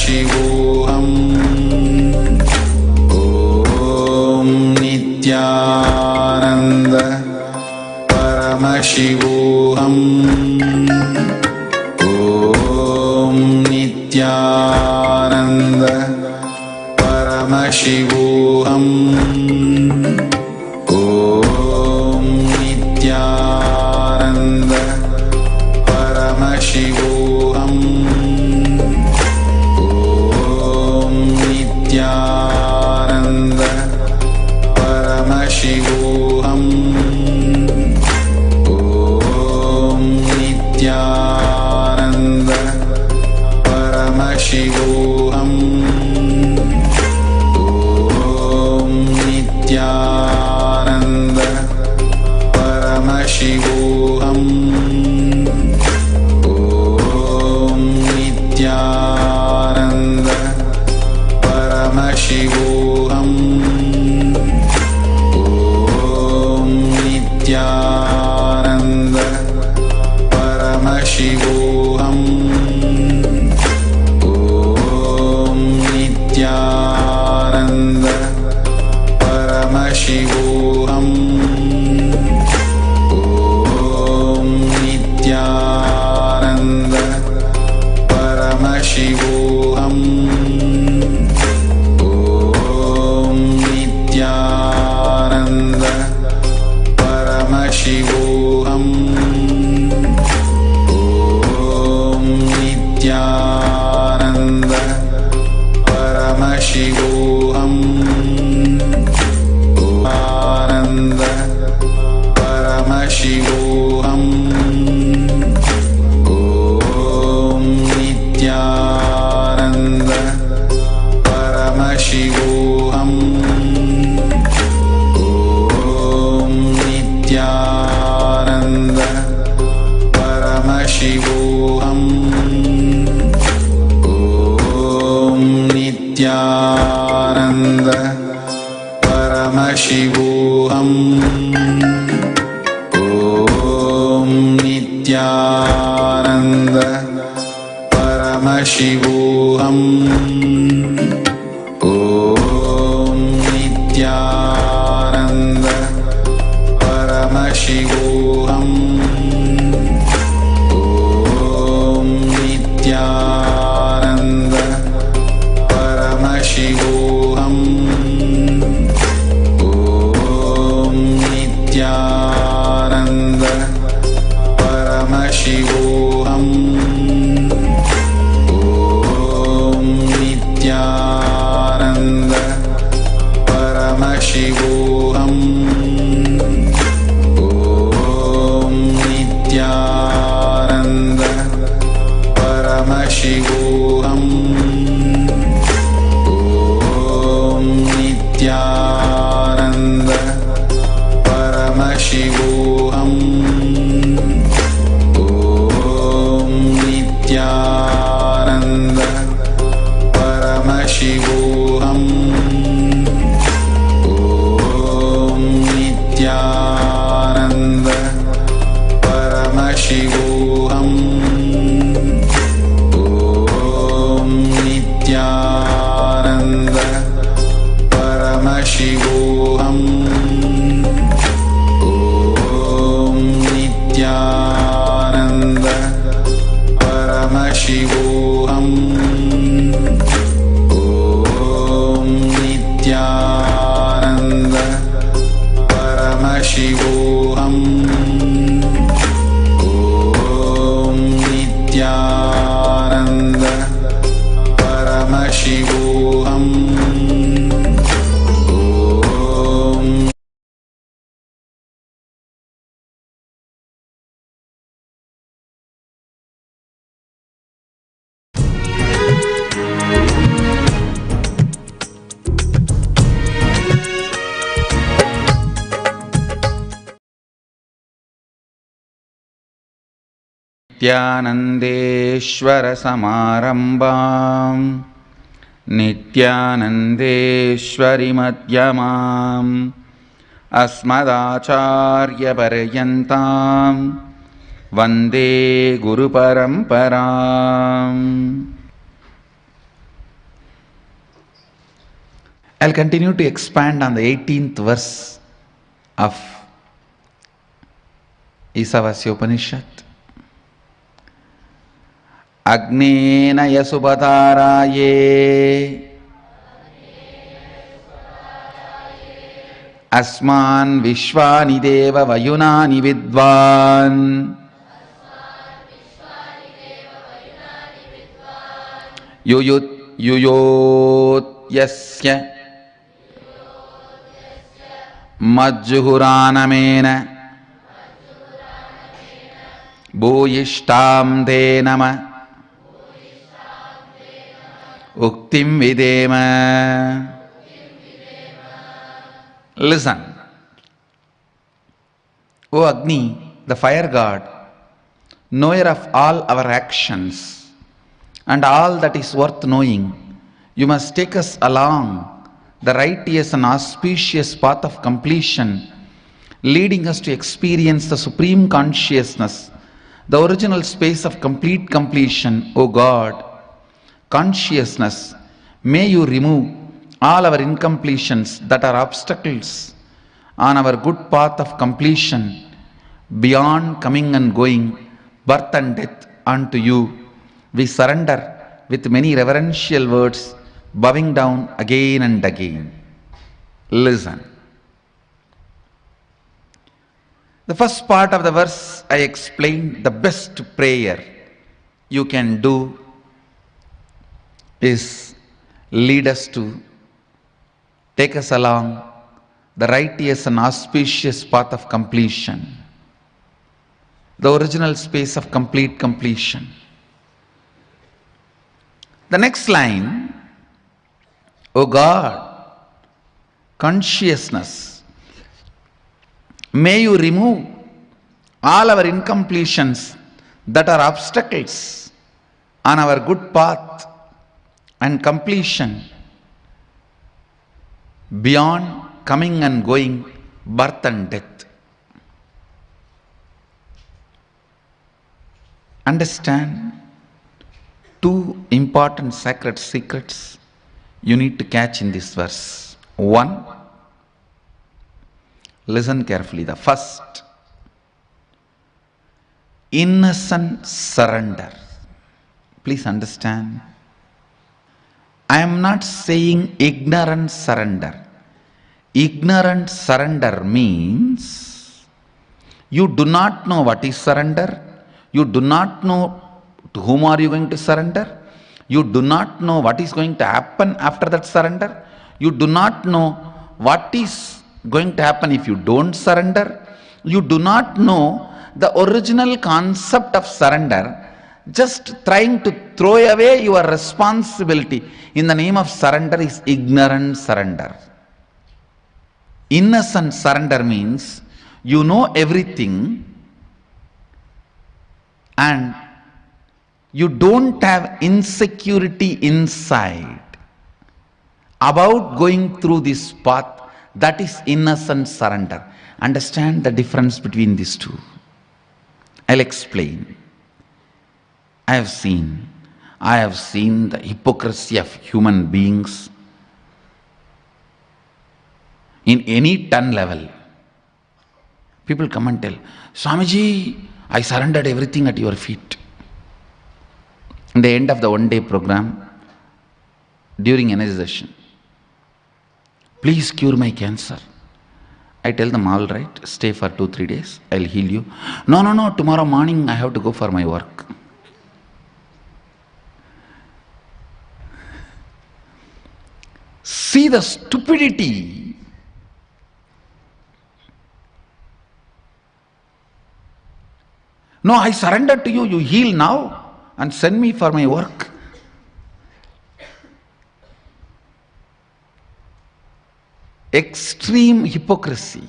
Paramashivoham. Om Nithyananda Paramashivoham. Om Nithyananda Paramashivoham. Om Nithyananda Paramashivoham. Om Nithyananda Paramashivoham. Om Nithyananda Paramashivoham. Om Nithyananda Paramashivoham. Om Nithyananda Paramashivoham. Om Nithyananda Paramashivoham. Om Nithyananda Paramashivoham. Om Nithyananda Paramashivoham. Om Nithyananda Paramashivoham. Om Nithyananda Paramashivoham. Nithyananda Paramashivoham. Om Nithyananda Paramashivoham. Om Nithyananda Paramashivoham. Om Nithyananda Paramashivoham. Om Nithyananda Paramashivoham. Om Nithyananda Paramashivoham. Om Nithyananda Paramashivoham. Om Nithyananda Paramashivoham. Om Nithyananda Paramashivoham. Om Nithyananda Paramashivoham. Om Nithyananda Paramashivoham. Om Nithyananda Paramashivoham. Om Nithyananda Paramashivoham. Om Nithyananda Paramashivoham. Om Nithyananda Paramashivoham. Om Nithyananda Paramashivoham. Om Nithyananda Paramashivoham. Om नित्यानन्देश्वर समारम्भाम् नित्यानन्देश्वरि मध्यमाम् अस्मदाचार्यपर्यन्ताम् वन्दे गुरुपरम्पराम्। I'll continue to expand on the 18th verse of Isavasya Upanishad. Agnena yasubhataraye asman vishwani deva vayunani vidvan yuyot yasya majjuhuranamena bhuyishtam te nama uktim videma. Listen. O Agni, the fire god, knower of all our actions and all that is worth knowing, you must take us along the righteous and auspicious path of completion, leading us to experience the supreme consciousness, the original space of complete completion. O God, consciousness, may you remove all our incompletions that are obstacles on our good path of completion, beyond coming and going, birth and death unto you. We surrender with many reverential words, bowing down again and again. Listen. The first part of the verse I explained, the best prayer you can do is lead us to, take us along the righteous and auspicious path of completion, the original space of complete completion. The next line, O God, consciousness, may you remove all our incompletions that are obstacles on our good path and completion, beyond coming and going, birth and death. Understand two important sacred secrets you need to catch in this verse. One, listen carefully. The first, innocent surrender. Please understand. I am not saying ignorant surrender. Ignorant surrender means you do not know what is surrender. You do not know to whom are you going to surrender. You do not know what is going to happen after that surrender. You do not know what is going to happen if you don't surrender. You do not know the original concept of surrender. Just trying to throw away your responsibility in the name of surrender is ignorant surrender. Innocent surrender means you know everything and you don't have insecurity inside about going through this path. That is innocent surrender. Understand the difference between these two. I'll explain. I have seen the hypocrisy of human beings in any ton level. People come and tell, Swamiji, I surrendered everything at your feet. In the end of the one-day program, during energy session, please cure my cancer. I tell them, all right, stay for 2-3 days, I'll heal you. No, tomorrow morning I have to go for my work. See the stupidity. No, I surrender to you, you heal now and send me for my work. Extreme hypocrisy.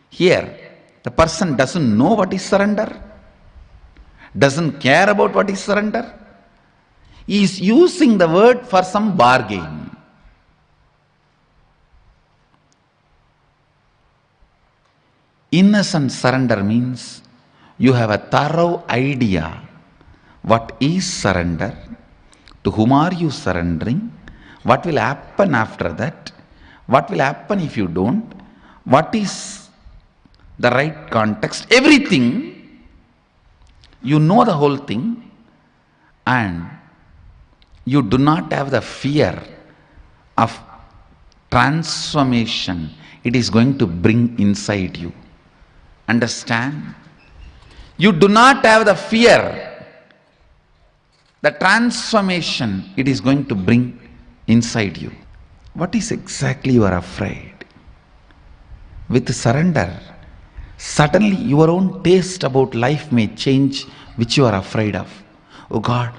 Here, the person doesn't know what is surrender, doesn't care about what is surrender. He is using the word for some bargain. Innocent surrender means you have a thorough idea what is surrender, to whom are you surrendering, What will happen after that? What will happen if you don't? What is the right context? Everything. You know the whole thing, and you do not have the fear of transformation it is going to bring inside you. Understand? You do not have the fear, the transformation it is going to bring inside you. What is exactly you are afraid? With surrender, suddenly your own taste about life may change, which you are afraid of. Oh God,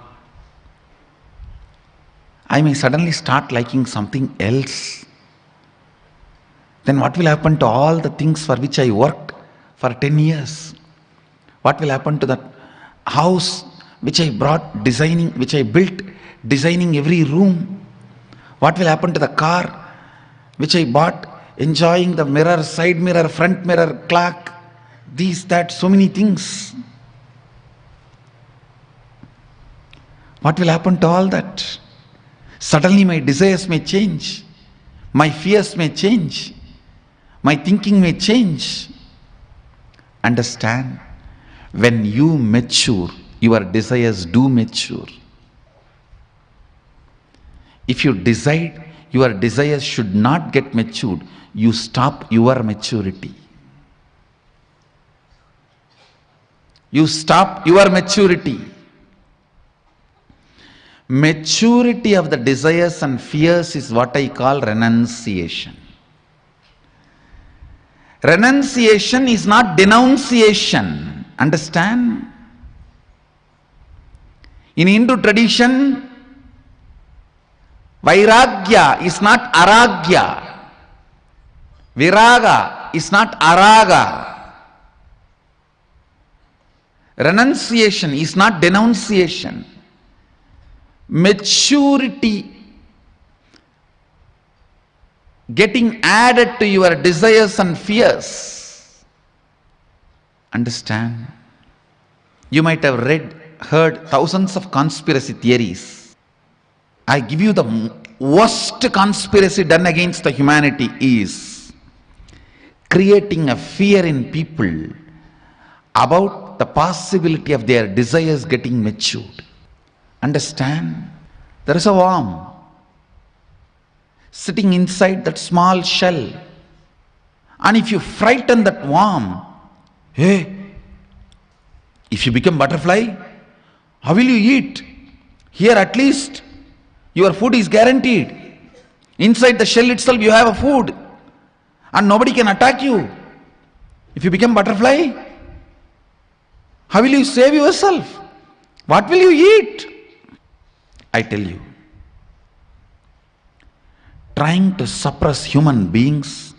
I may suddenly start liking something else. Then what will happen to all the things for which I worked for 10 years? What will happen to that house which I brought designing, which I built designing every room? What will happen to the car which I bought enjoying the mirror, side mirror, front mirror, clock, these, that, so many things? What will happen to all that? Suddenly my desires may change, my fears may change, my thinking may change. Understand? When you mature, your desires do mature. If you decide your desires should not get matured, you stop your maturity. You stop your maturity. Maturity of the desires and fears is what I call renunciation. Renunciation is not denunciation. Understand? In Hindu tradition, Vairagya is not Aragya. Viraga is not Araga. Renunciation is not denunciation. Maturity getting added to your desires and fears. Understand? You might have heard thousands of conspiracy theories. I give you the worst conspiracy done against the humanity is creating a fear in people about the possibility of their desires getting matured. Understand? There is a worm sitting inside that small shell, and if you frighten that worm, hey, if you become butterfly, how will you eat? Here at least your food is guaranteed. Inside the shell itself you have a food, and nobody can attack you. If you become butterfly, how will you save yourself? What will you eat? I tell you, trying to suppress human beings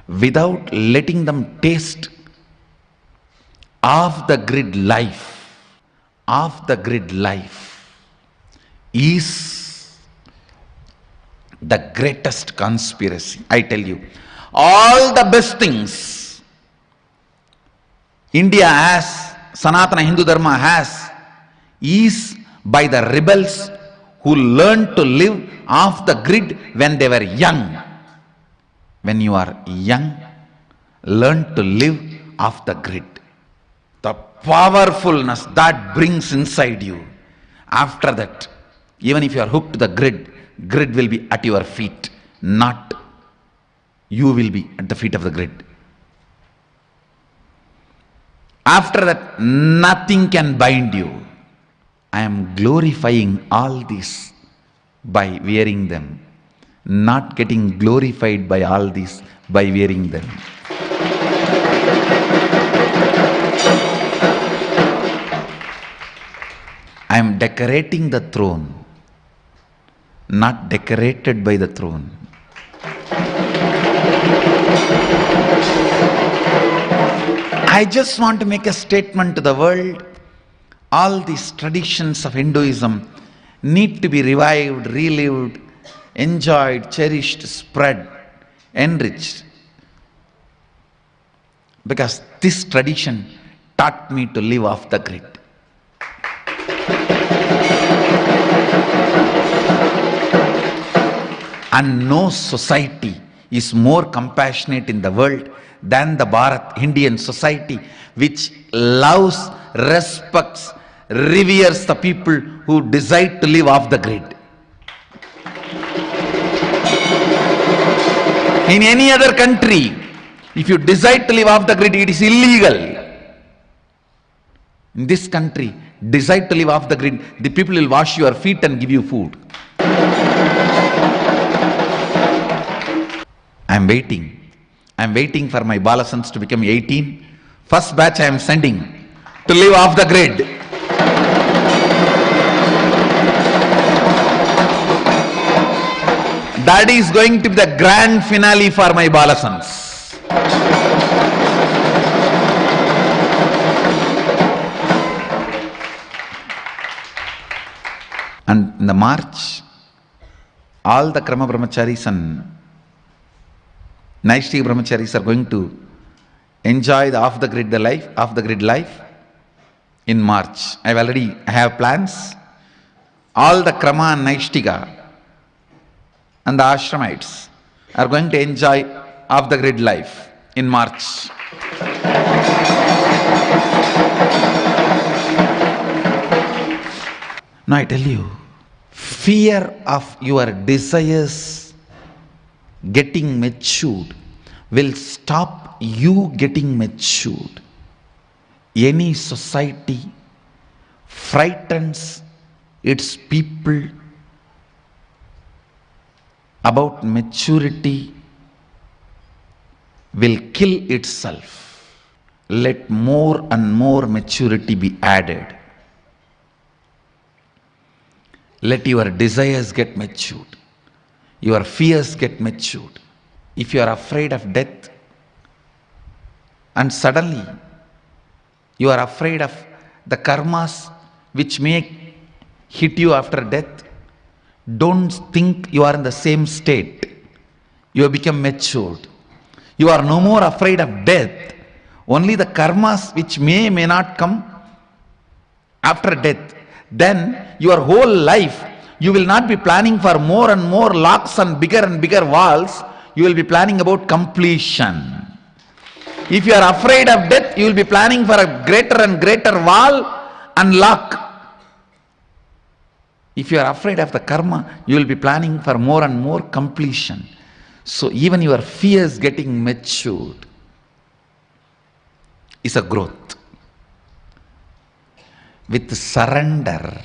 without letting them taste off the grid life, is the greatest conspiracy. I tell you, all the best things India has, Sanatana Hindu Dharma has, is by the rebels who learned to live off the grid when they were young. When you are young, learn to live off the grid. The powerfulness that brings inside you. After that, even if you are hooked to the grid will be at your feet, not you will be at the feet of the grid. After that, nothing can bind you. I am glorifying all this by wearing them, not getting glorified by all this by wearing them. I am decorating the throne, not decorated by the throne. I just want to make a statement to the world. All these traditions of Hinduism need to be revived, relived, enjoyed, cherished, spread, enriched. Because this tradition taught me to live off the grid. And no society is more compassionate in the world than the Bharat Indian society, which loves, respects, reveres the people who decide to live off the grid. In any other country, if you decide to live off the grid, it is illegal. In this country, decide to live off the grid, the people will wash your feet and give you food. I am waiting for my Balasans to become 18. First batch I am sending to live off the grid. That is going to be the grand finale for my Balasans. And in the March, all the Krama Brahmacharis and Naishtik Brahmacharis are going to enjoy the off the grid life in March. I have plans. All the Krama and Naishtika and the Ashramites are going to enjoy off the grid life in March. Now I tell you, fear of your desires getting matured will stop you getting matured. Any society frightens its people about maturity will kill itself. Let more and more maturity be added. Let your desires get matured. Your fears get matured. If you are afraid of death and suddenly you are afraid of the karmas which may hit you after death, don't think you are in the same state. You have become matured. You are no more afraid of death. Only the karmas which may not come after death. Then your whole life you will not be planning for more and more locks and bigger walls. You will be planning about completion. If you are afraid of death, you will be planning for a greater and greater wall and lock. If you are afraid of the karma, you will be planning for more and more completion. So even your fears getting matured is a growth. With surrender,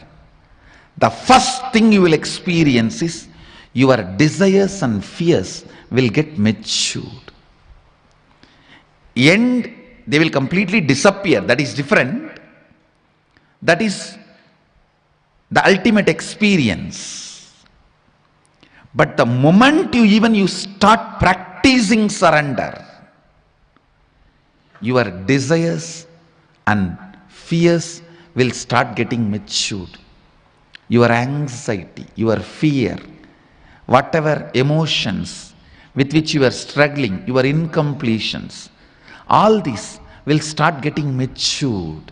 the first thing you will experience is your desires and fears will get matured. And they will completely disappear. That is different. That is the ultimate experience. But the moment you start practicing surrender, your desires and fears will start getting matured. Your anxiety, your fear, whatever emotions with which you are struggling, your incompletions, all these will start getting matured.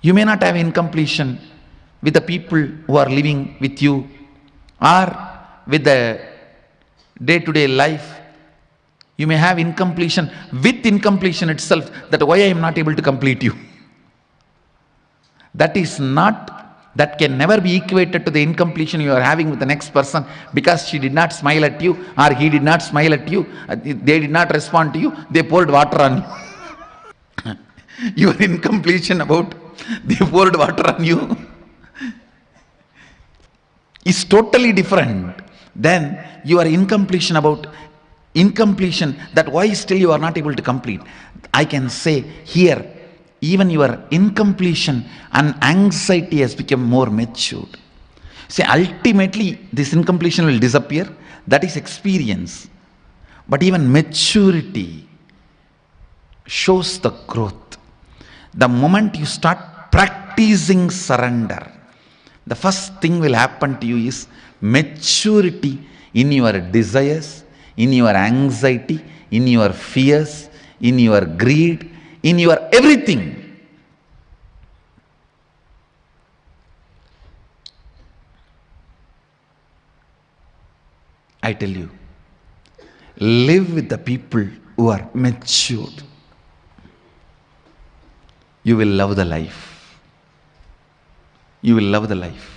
You may not have incompletion with the people who are living with you or with the day-to-day life. You may have incompletion with incompletion itself, that why I am not able to complete you. That can never be equated to the incompletion you are having with the next person because she did not smile at you or he did not smile at you, they did not respond to you, they poured water on you. Your incompletion about they poured water on you is totally different than your incompletion about incompletion, that why still you are not able to complete. I can say here, even your incompletion and anxiety has become more matured. See, ultimately this incompletion will disappear. That is experience. But even maturity shows the growth. The moment you start practicing surrender, the first thing will happen to you is maturity in your desires, in your anxiety, in your fears, in your greed, in your everything. I tell you, live with the people who are matured. You will love the life. You will love the life.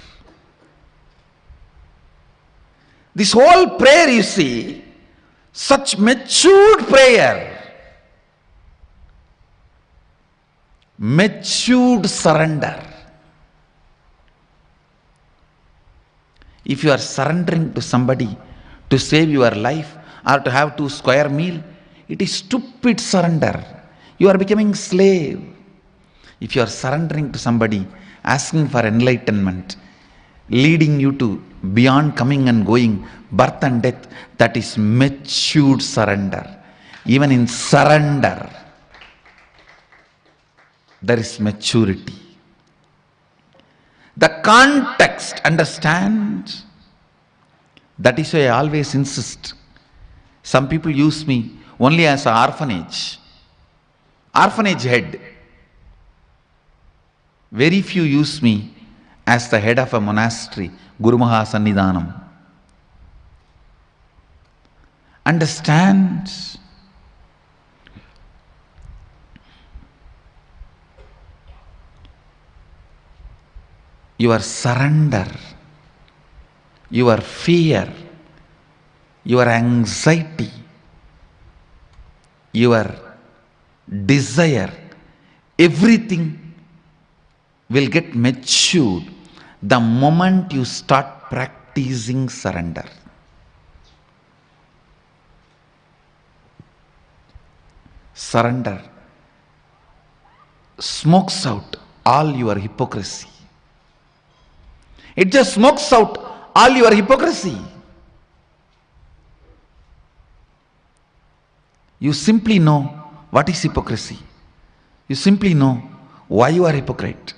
This whole prayer, you see, such matured prayer, matured surrender. If you are surrendering to somebody to save your life or to have 2 square meal, it is stupid surrender. You are becoming slave. If you are surrendering to somebody, asking for enlightenment, leading you to beyond coming and going, birth and death, that is matured surrender. Even in surrender, there is maturity. The context, understand? That is why I always insist. Some people use me only as an orphanage head. Very few use me as the head of a monastery, Guru Maha Sannidhanam. Understand? Your surrender, your fear, your anxiety, your desire, everything will get matured the moment you start practicing surrender. Surrender smokes out all your hypocrisy. It just smokes out all your hypocrisy. You simply know what is hypocrisy. You simply know why you are hypocrite.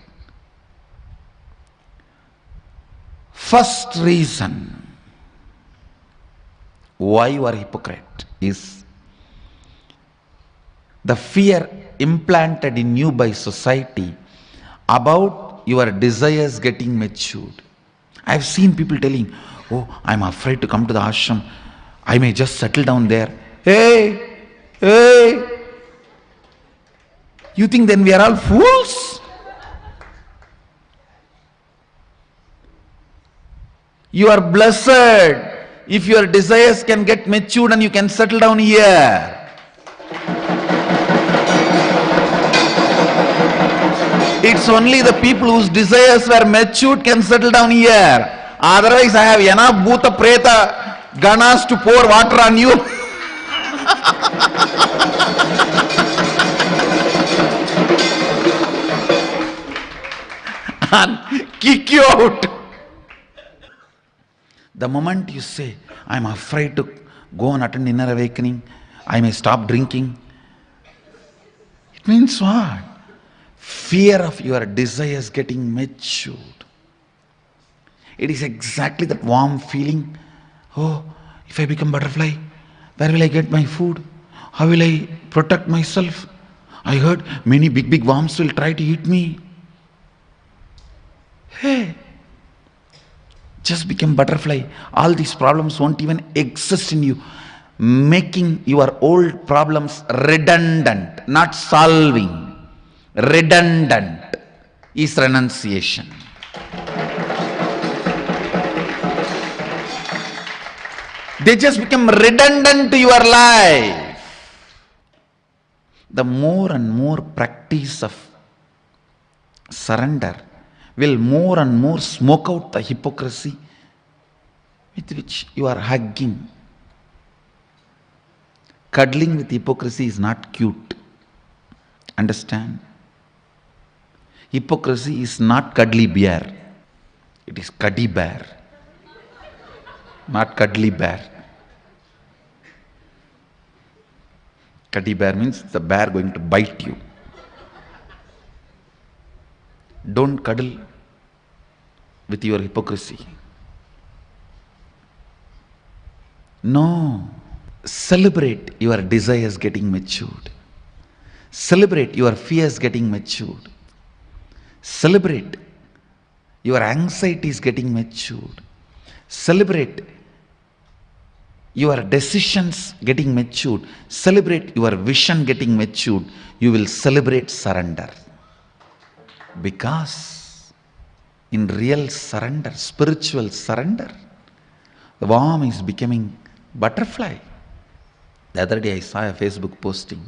First reason why you are hypocrite is the fear implanted in you by society about your desires getting matured. I have seen people telling, oh, I am afraid to come to the ashram. I may just settle down there. Hey! You think then we are all fools? You are blessed if your desires can get matured and you can settle down here. It's only the people whose desires were matured can settle down here. Otherwise, I have enough bhuta preta ganas to pour water on you. And kick you out. The moment you say, I am afraid to go and attend inner awakening, I may stop drinking, it means what? Fear of your desires getting matured. It is exactly that warm feeling. Oh, if I become butterfly, where will I get my food? How will I protect myself? I heard many big worms will try to eat me. Hey, just become butterfly. All these problems won't even exist in you. Making your old problems redundant, not solving. Redundant is renunciation. They just become redundant to your life. The more and more practice of surrender will more and more smoke out the hypocrisy with which you are hugging. Cuddling with hypocrisy is not cute. Understand? Hypocrisy is not cuddly bear. It is cuddy bear. Not cuddly bear. Cuddy bear means the bear going to bite you. Don't cuddle with your hypocrisy. No. Celebrate your desires getting matured. Celebrate your fears getting matured. Celebrate your anxieties getting matured. Celebrate your decisions getting matured, celebrate your vision getting matured, you will celebrate surrender. Because in real surrender, spiritual surrender, the worm is becoming butterfly. The other day I saw a Facebook posting.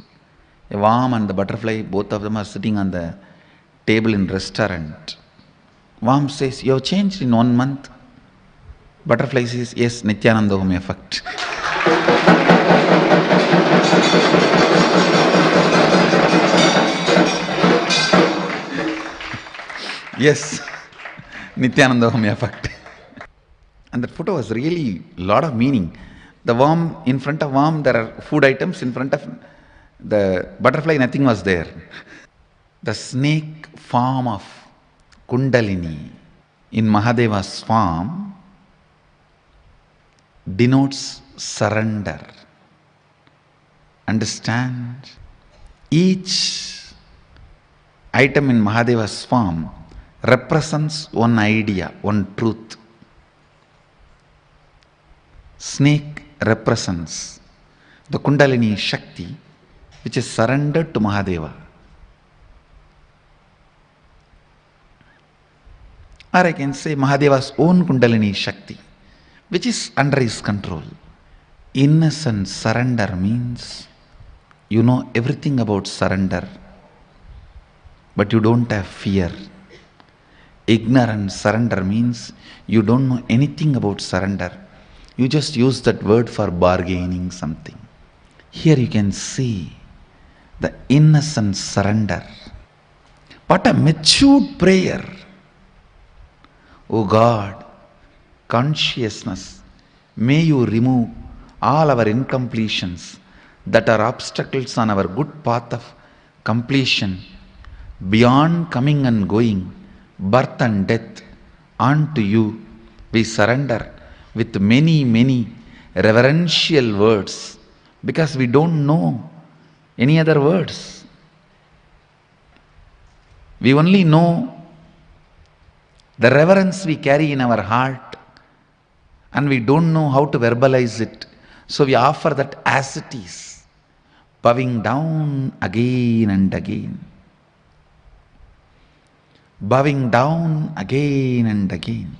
A worm and the butterfly, both of them are sitting on the table in restaurant. Worm says, "You have changed in 1 month." Butterfly says, "Yes, Nithyananda effect." Yes, Nithyananda effect. And that photo was really a lot of meaning. The worm, in front of worm, there are food items. In front of the butterfly, nothing was there. The snake form of Kundalini in Mahadeva's form denotes surrender. Understand? Each item in Mahadeva's form represents one idea, one truth. Snake represents the Kundalini Shakti, which is surrendered to Mahadeva. Or I can say Mahadeva's own Kundalini Shakti, which is under his control. Innocent surrender means you know everything about surrender, but you don't have fear. Ignorant surrender means you don't know anything about surrender. You just use that word for bargaining something. Here you can see the innocent surrender. What a matured prayer. O God, consciousness, may you remove all our incompletions that are obstacles on our good path of completion, beyond coming and going, birth and death. Unto you we surrender with many, many reverential words, because we don't know any other words. We only know the reverence we carry in our heart, and we don't know how to verbalize it. So we offer that as it is, bowing down again and again. Bowing down again and again.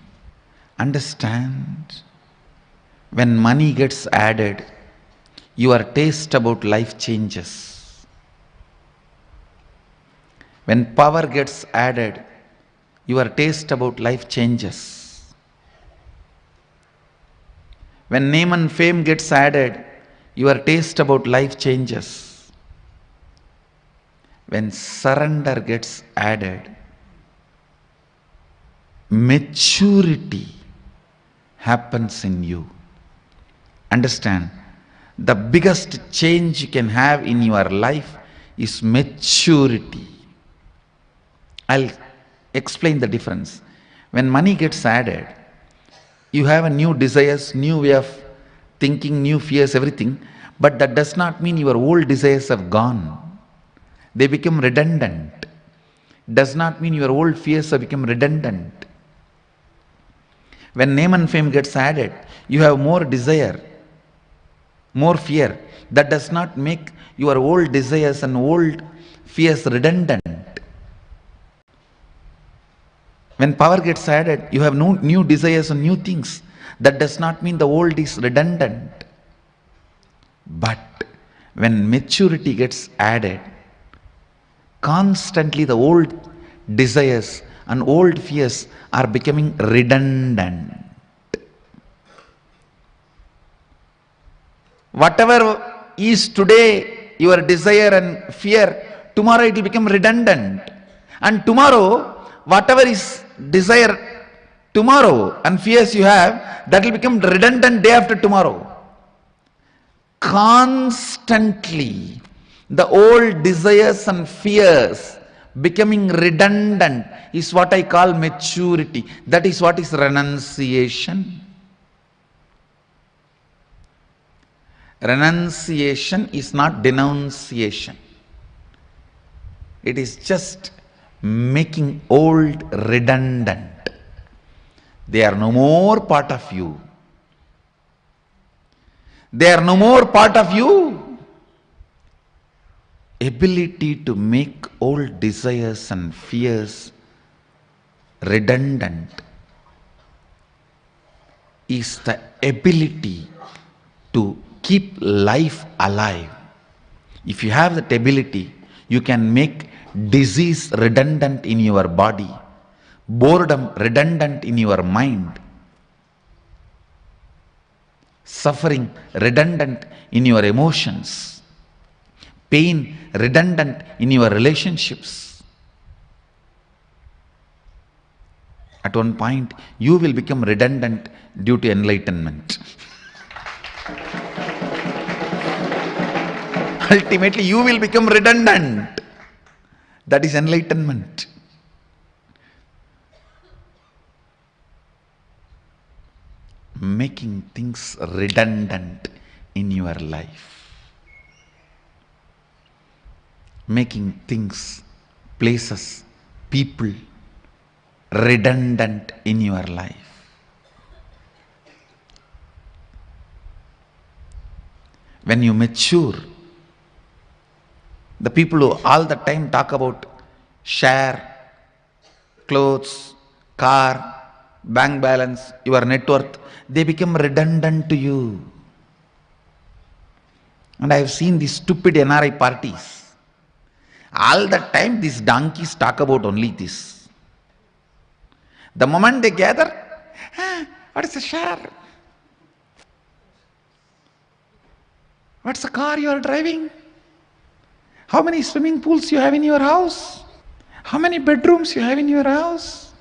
Understand, when money gets added, your taste about life changes. When power gets added, your taste about life changes. When name and fame gets added, your taste about life changes. When surrender gets added, maturity happens in you. Understand, the biggest change you can have in your life is maturity. I'll explain the difference. When money gets added, you have a new desires, new way of thinking, new fears, everything. But that does not mean your old desires have gone. They become redundant. Does not mean your old fears have become redundant. When name and fame gets added, you have more desire, more fear. That does not make your old desires and old fears redundant. When power gets added, you have no new desires and new things. That does not mean the old is redundant. But when maturity gets added, constantly the old desires and old fears are becoming redundant. Whatever is today your desire and fear, tomorrow it will become redundant. And tomorrow, whatever is desire tomorrow and fears you have, that will become redundant day after tomorrow. Constantly, the old desires and fears becoming redundant is what I call maturity. That is what is renunciation. Renunciation is not denunciation. It is just making old redundant. They are no more part of you. They are no more part of you. Ability to make old desires and fears redundant is the ability to keep life alive. If you have that ability, you can make disease redundant in your body, boredom redundant in your mind, suffering redundant in your emotions, pain redundant in your relationships. At one point, you will become redundant due to enlightenment. Ultimately, you will become redundant. That is enlightenment. Making things redundant in your life. Making things, places, people redundant in your life. When you mature, the people who all the time talk about share, clothes, car, bank balance, your net worth, they become redundant to you. And I have seen these stupid NRI parties. All the time these donkeys talk about only this. The moment they gather, what is the share? What's the car you are driving? How many swimming pools you have in your house? How many bedrooms you have in your house?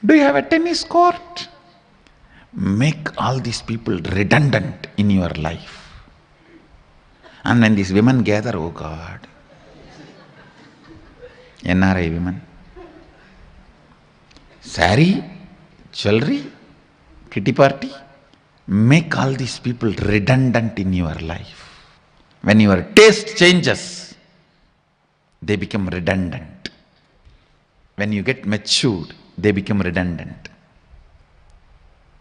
Do you have a tennis court? Make all these people redundant in your life. And when these women gather, oh God, NRI women, sari, jewelry, kitty party, make all these people redundant in your life. When your taste changes, they become redundant. When you get matured, they become redundant.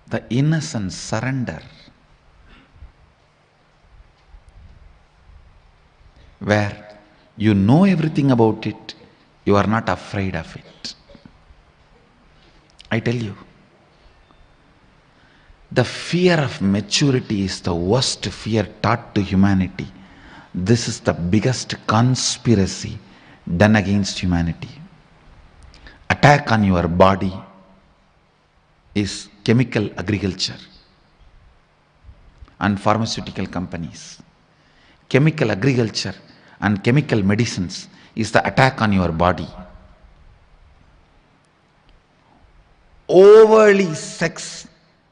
The innocent surrender, where you know everything about it, you are not afraid of it. I tell you, the fear of maturity is the worst fear taught to humanity. This is the biggest conspiracy done against humanity. Attack on your body is chemical agriculture and pharmaceutical companies. Chemical agriculture and chemical medicines is the attack on your body. Overly sex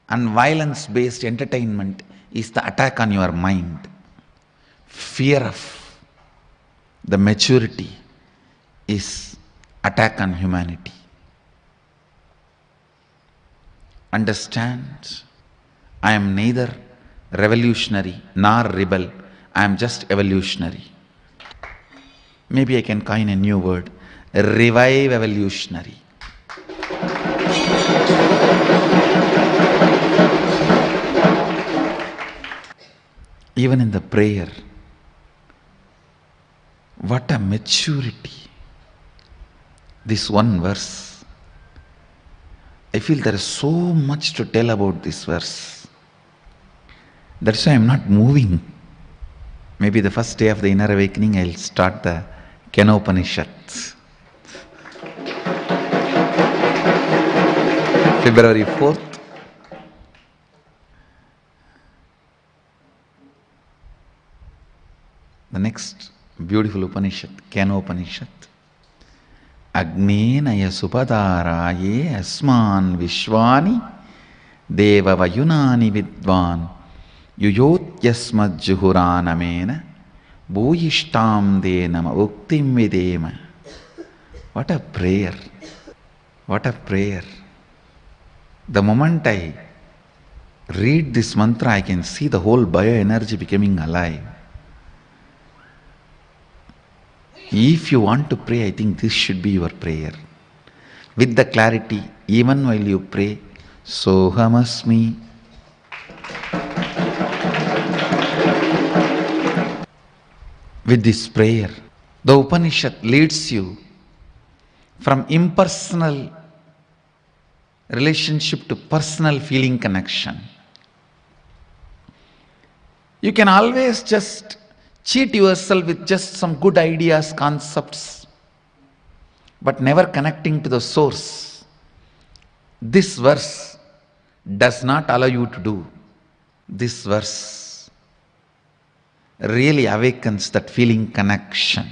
and violence based entertainment is the attack on your mind. Fear of the maturity is attack on humanity. Understand, I am neither revolutionary nor rebel, I am just evolutionary. Maybe I can coin a new word, revive evolutionary. Even in the prayer, what a maturity. This one verse, I feel there is so much to tell about this verse. That's why I am not moving. Maybe the first day of the inner awakening, I will start the Kenopanishads. February 4th. The next beautiful Upanishad, Kenopanishad. Agnenaya supadaraye asman vishwani deva vayunani vidvan yuyotyasmad juhuranamena bhuyishtam denama uktim videma. What a prayer! What a prayer! The moment I read this mantra, I can see the whole bioenergy becoming alive. If you want to pray, I think this should be your prayer. With the clarity, even while you pray, Sohamasmi. with this prayer. The Upanishad leads you from impersonal relationship to personal feeling connection. You can always just cheat yourself with just some good ideas, concepts, but never connecting to the source. This verse does not allow you to do. This verse really awakens that feeling connection.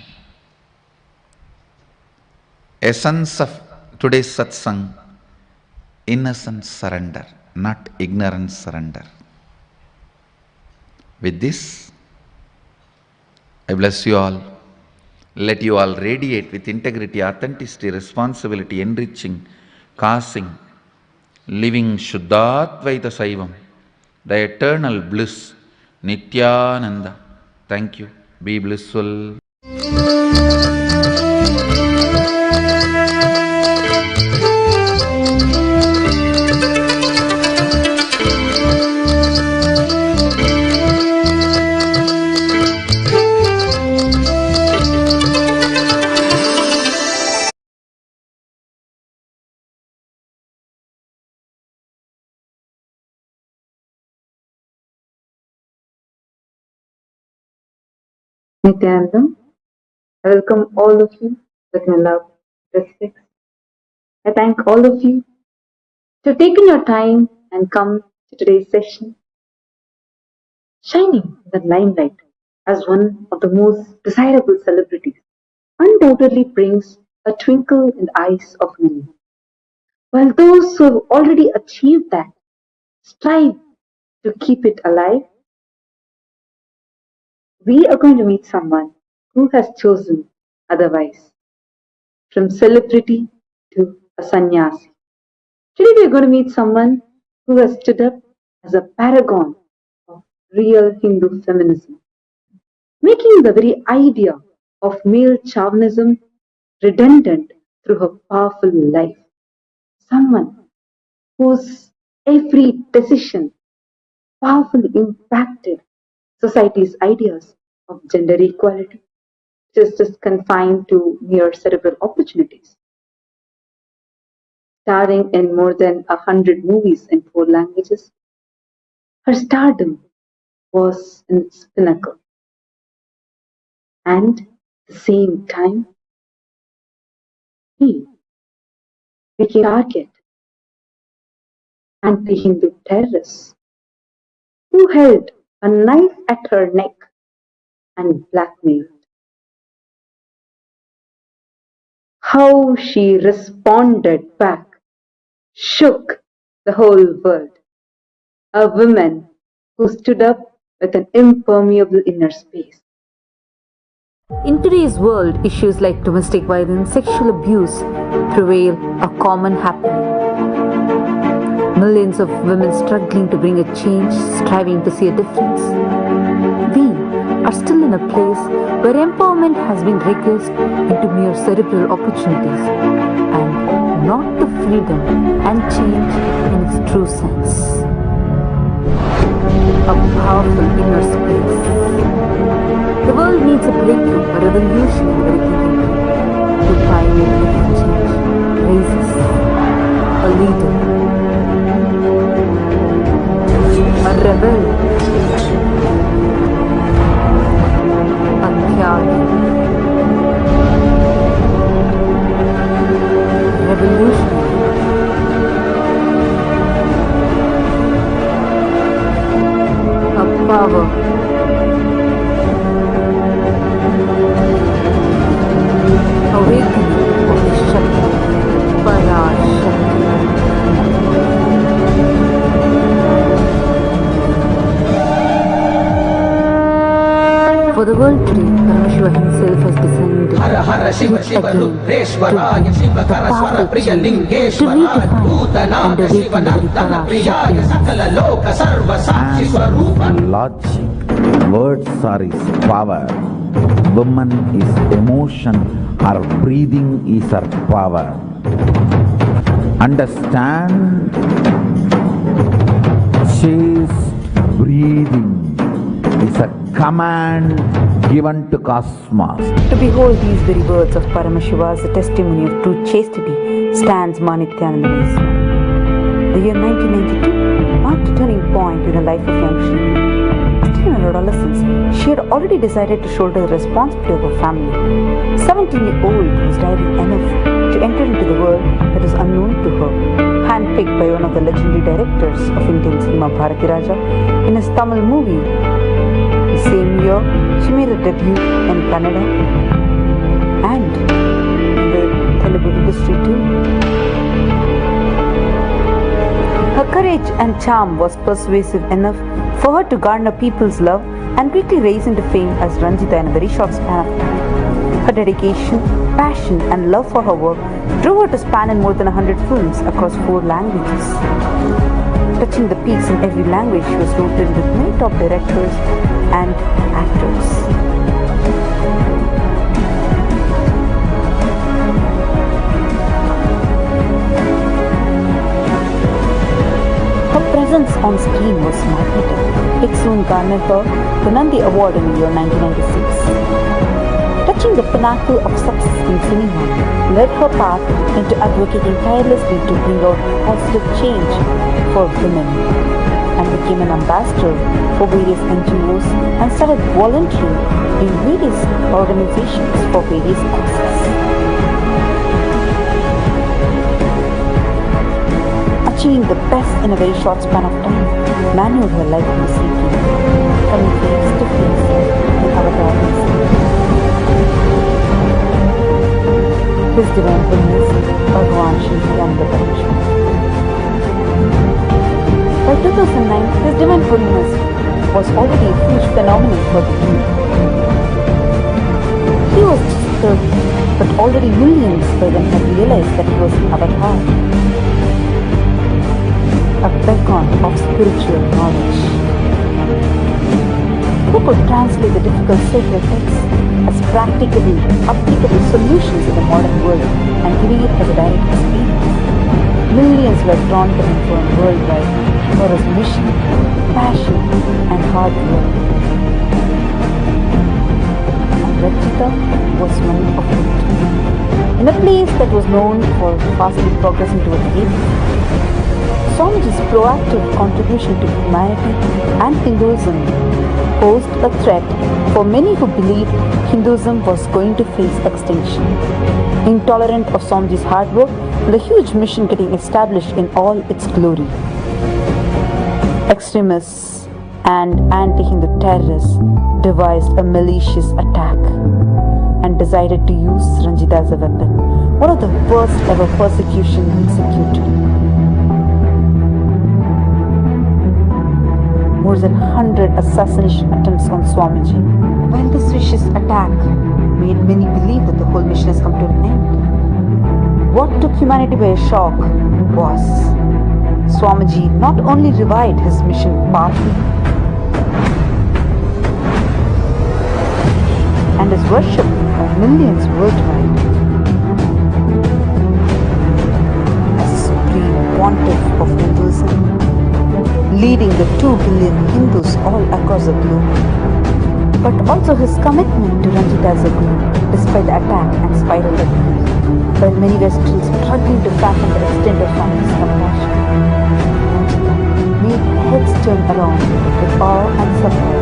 Essence of today's satsang, innocent surrender, not ignorant surrender. With this, I bless you all. Let you all radiate with integrity, authenticity, responsibility, enriching, causing, living Shuddhadvaita Saivam, the eternal bliss, Nithyananda. Thank you. Be blissful. Nithyananda, I welcome all of you with my love, respect. I thank all of you for taking your time and come to today's session, shining in the limelight as one of the most desirable celebrities, undoubtedly brings a twinkle in the eyes of many. While those who have already achieved that strive to keep it alive, we are going to meet someone who has chosen otherwise, from celebrity to a sannyasi. Today we are going to meet someone who has stood up as a paragon of real Hindu feminism, making the very idea of male chauvinism redundant through her powerful life. Someone whose every decision powerfully impacted society's ideas of gender equality, which is just confined to mere cerebral opportunities. Starring in more than 100 movies in 4 languages, her stardom was in its pinnacle. And at the same time, he became target anti-Hindu terrorists who held a knife at her neck and blackmailed. How she responded back shook the whole world. A woman who stood up with an impermeable inner space. In today's world, issues like domestic violence, sexual abuse prevail, a common happening. Millions of women struggling to bring a change, striving to see a difference. We are still in a place where empowerment has been regressed into mere cerebral opportunities and not the freedom and change in its true sense. A powerful inner space. The world needs a breakthrough, a revolution in the very thinking to pioneer a change, raises a leader, a rebel, a tyagi, revolutionary, a power, awakening of the Shakti, Parashakti. For the world today, Paramashivoham himself has descended yet again to the powerful change to redefine and awaken the very Parashakti. And logic, words are his power. Woman is emotion, her breathing is her power. Understand, chaste breathing is a command given to cosmos. To behold these very words of Paramashiva as a testimony of true chastity stands Mayi Nithyananda Paramashivam. The year 1992 marked a turning point in the life of young Shri. Still in her adolescence, she had already decided to shoulder the responsibility of her family. 17-year-old was daring enough to enter into the world that was unknown to her, handpicked by one of the legendary directors of Indian cinema, Bharati Raja, in his Tamil movie. The same year, she made her debut in Kannada and in the Telugu industry too. Her courage and charm was persuasive enough for her to garner people's love and quickly rise into fame as Ranjita in a very short span of time. Her dedication, passion and love for her work drove her to span in more than 100 films across 4 languages. Touching the peaks in every language, she was rooted with many top directors and actors. Her presence on screen was magnetic. It soon garnered her the Nandi Award in the year 1996. Touching the pinnacle of success in cinema led her path into advocating tirelessly to bring out positive change for women, and became an ambassador for various NGOs and started volunteering in various organizations for various causes. Achieving the best in a very short span of time, manured her life in seeking, coming face to face with our darkness. His Divine Holiness, Bhagavan Shri Nithyananda Paramashivam. By 2009, His Divine Holiness was already a huge phenomenon for the youth. He was just 30, but already millions by then had realized that he was an avatar, a beacon of spiritual knowledge, who could translate the difficult sacred texts as practically applicable solutions in the modern world and giving it as a direct experience. Millions were drawn to him from worldwide for his mission, passion and hard work. And Ranjita was one of it. In a place that was known for fastly progressing towards atheism, Swamiji's proactive contribution to humanity and Hinduism posed a threat for many who believed Hinduism was going to face extinction. Intolerant of Swamiji's hard work and the huge mission getting established in all its glory, extremists and anti-Hindu terrorists devised a malicious attack and decided to use Ranjita as a weapon, one of the worst ever persecution executed. More than 100 assassination attempts on Swamiji. While this vicious attack made many believe that the whole mission has come to an end, what took humanity by a shock was Swamiji not only revived his mission partly and is worshipped by millions worldwide as the supreme pontiff of Hinduism, leading the 2 billion Hindus all across the globe, but also his commitment to Ranjita as a guru despite the attack and spiral abuse, while many were still struggling to fathom the extent of Swami's compassion. Ranjita made heads turn around with awe and support,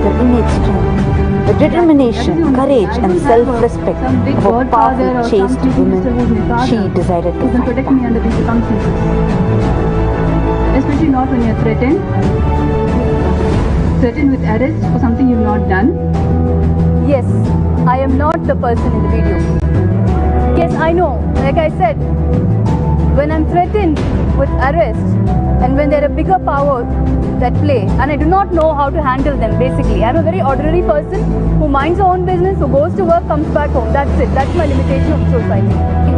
their innate strength, the determination, courage and self-respect of a powerful, chaste woman. She decided to fight protect me under these circumstances. Especially not when you're threatened with arrest for something you've not done. Yes, I am not the person in the video. Yes, I know, like I said, when I'm threatened with arrest and when there are bigger powers that play and I do not know how to handle them basically. I'm a very ordinary person who minds her own business, who goes to work, comes back home. That's it. That's my limitation of society.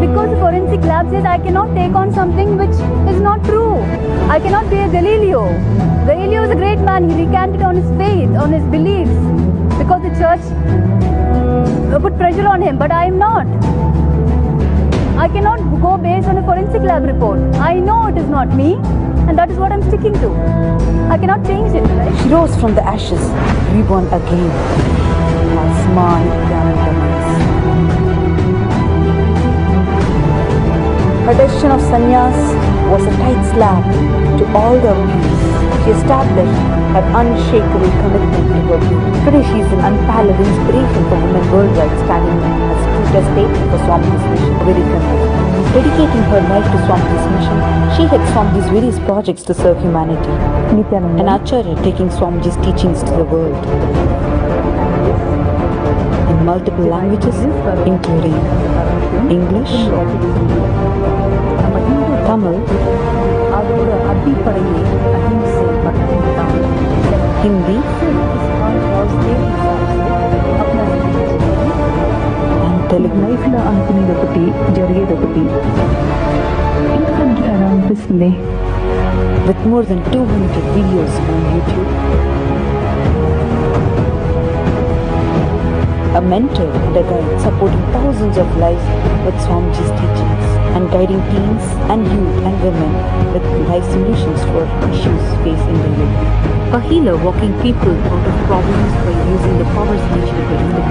Because the forensic lab says I cannot take on something which is not true. I cannot be a Galileo. Galileo is a great man. He recanted on his faith, on his beliefs, because the church put pressure on him, but I am not. I cannot go based on a forensic lab report. I know it is not me, and that is what I'm sticking to. I cannot change it, right? She rose from the ashes, reborn again, as Mayi Nithyananda. Her decision of sannyas was a tight slap to all the abuse. She established her unshakable commitment to her beauty. Today she is an unparalleled inspiration for women worldwide, standing as a true testator for Swami's mission. Very committed. Dedicating her life to Swami's mission, she heads Swami's various projects to serve humanity. Nithyananda, an acharya taking Swami's teachings to the world in multiple languages, including English, Tamil, Hindi, and Telugu. లైఫ్లో అనుకునేది ఒకటి జరిగేది ఒకటి ఎందుకంటే అలా అనిపిస్తుంది. With more than 200 videos on YouTube, a mentor and a guide supporting thousands of lives with Swamiji's teachings and guiding teens and youth and women with life solutions for issues faced in the youth. A healer walking people out of problems by using the powers nature gifted.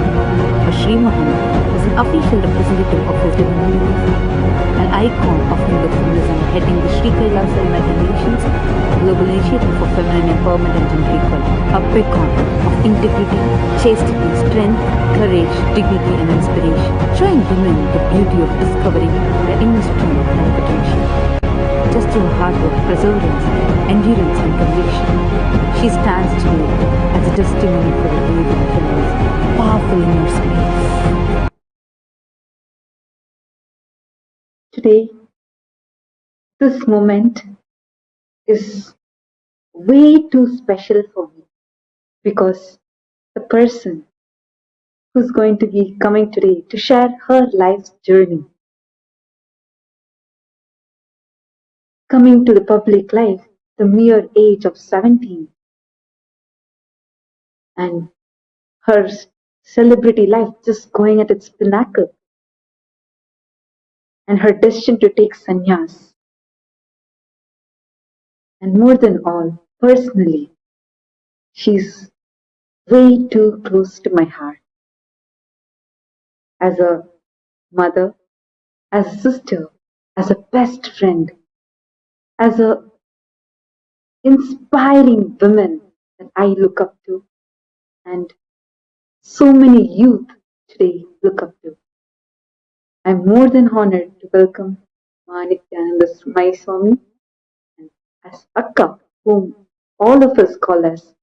A Srimaham is an official representative of his divinity, an icon of Hindu feminism heading the Sri Kailasa United Nations Global Initiative for Feminine Empowerment and Gender Equality. A beacon of integrity, chastity, strength, courage, dignity and inspiration, showing women the beauty of discovering their inner strength and potential. Just through her hard work, perseverance, endurance and conviction, she stands today as a testimony for the beauty of feminism. Powerful inner space. Today, this moment is way too special for me because the person who's going to be coming today to share her life's journey, coming to the public life the mere age of 17, and her celebrity life just going at its pinnacle, and her decision to take sannyas. And more than all, personally, she's way too close to my heart. As a mother, as a sister, as a best friend, as a inspiring woman that I look up to, and so many youth today look up to. I'm more than honored to welcome Mayi Nithyananda Paramashivam and as Akka, whom all of us call as.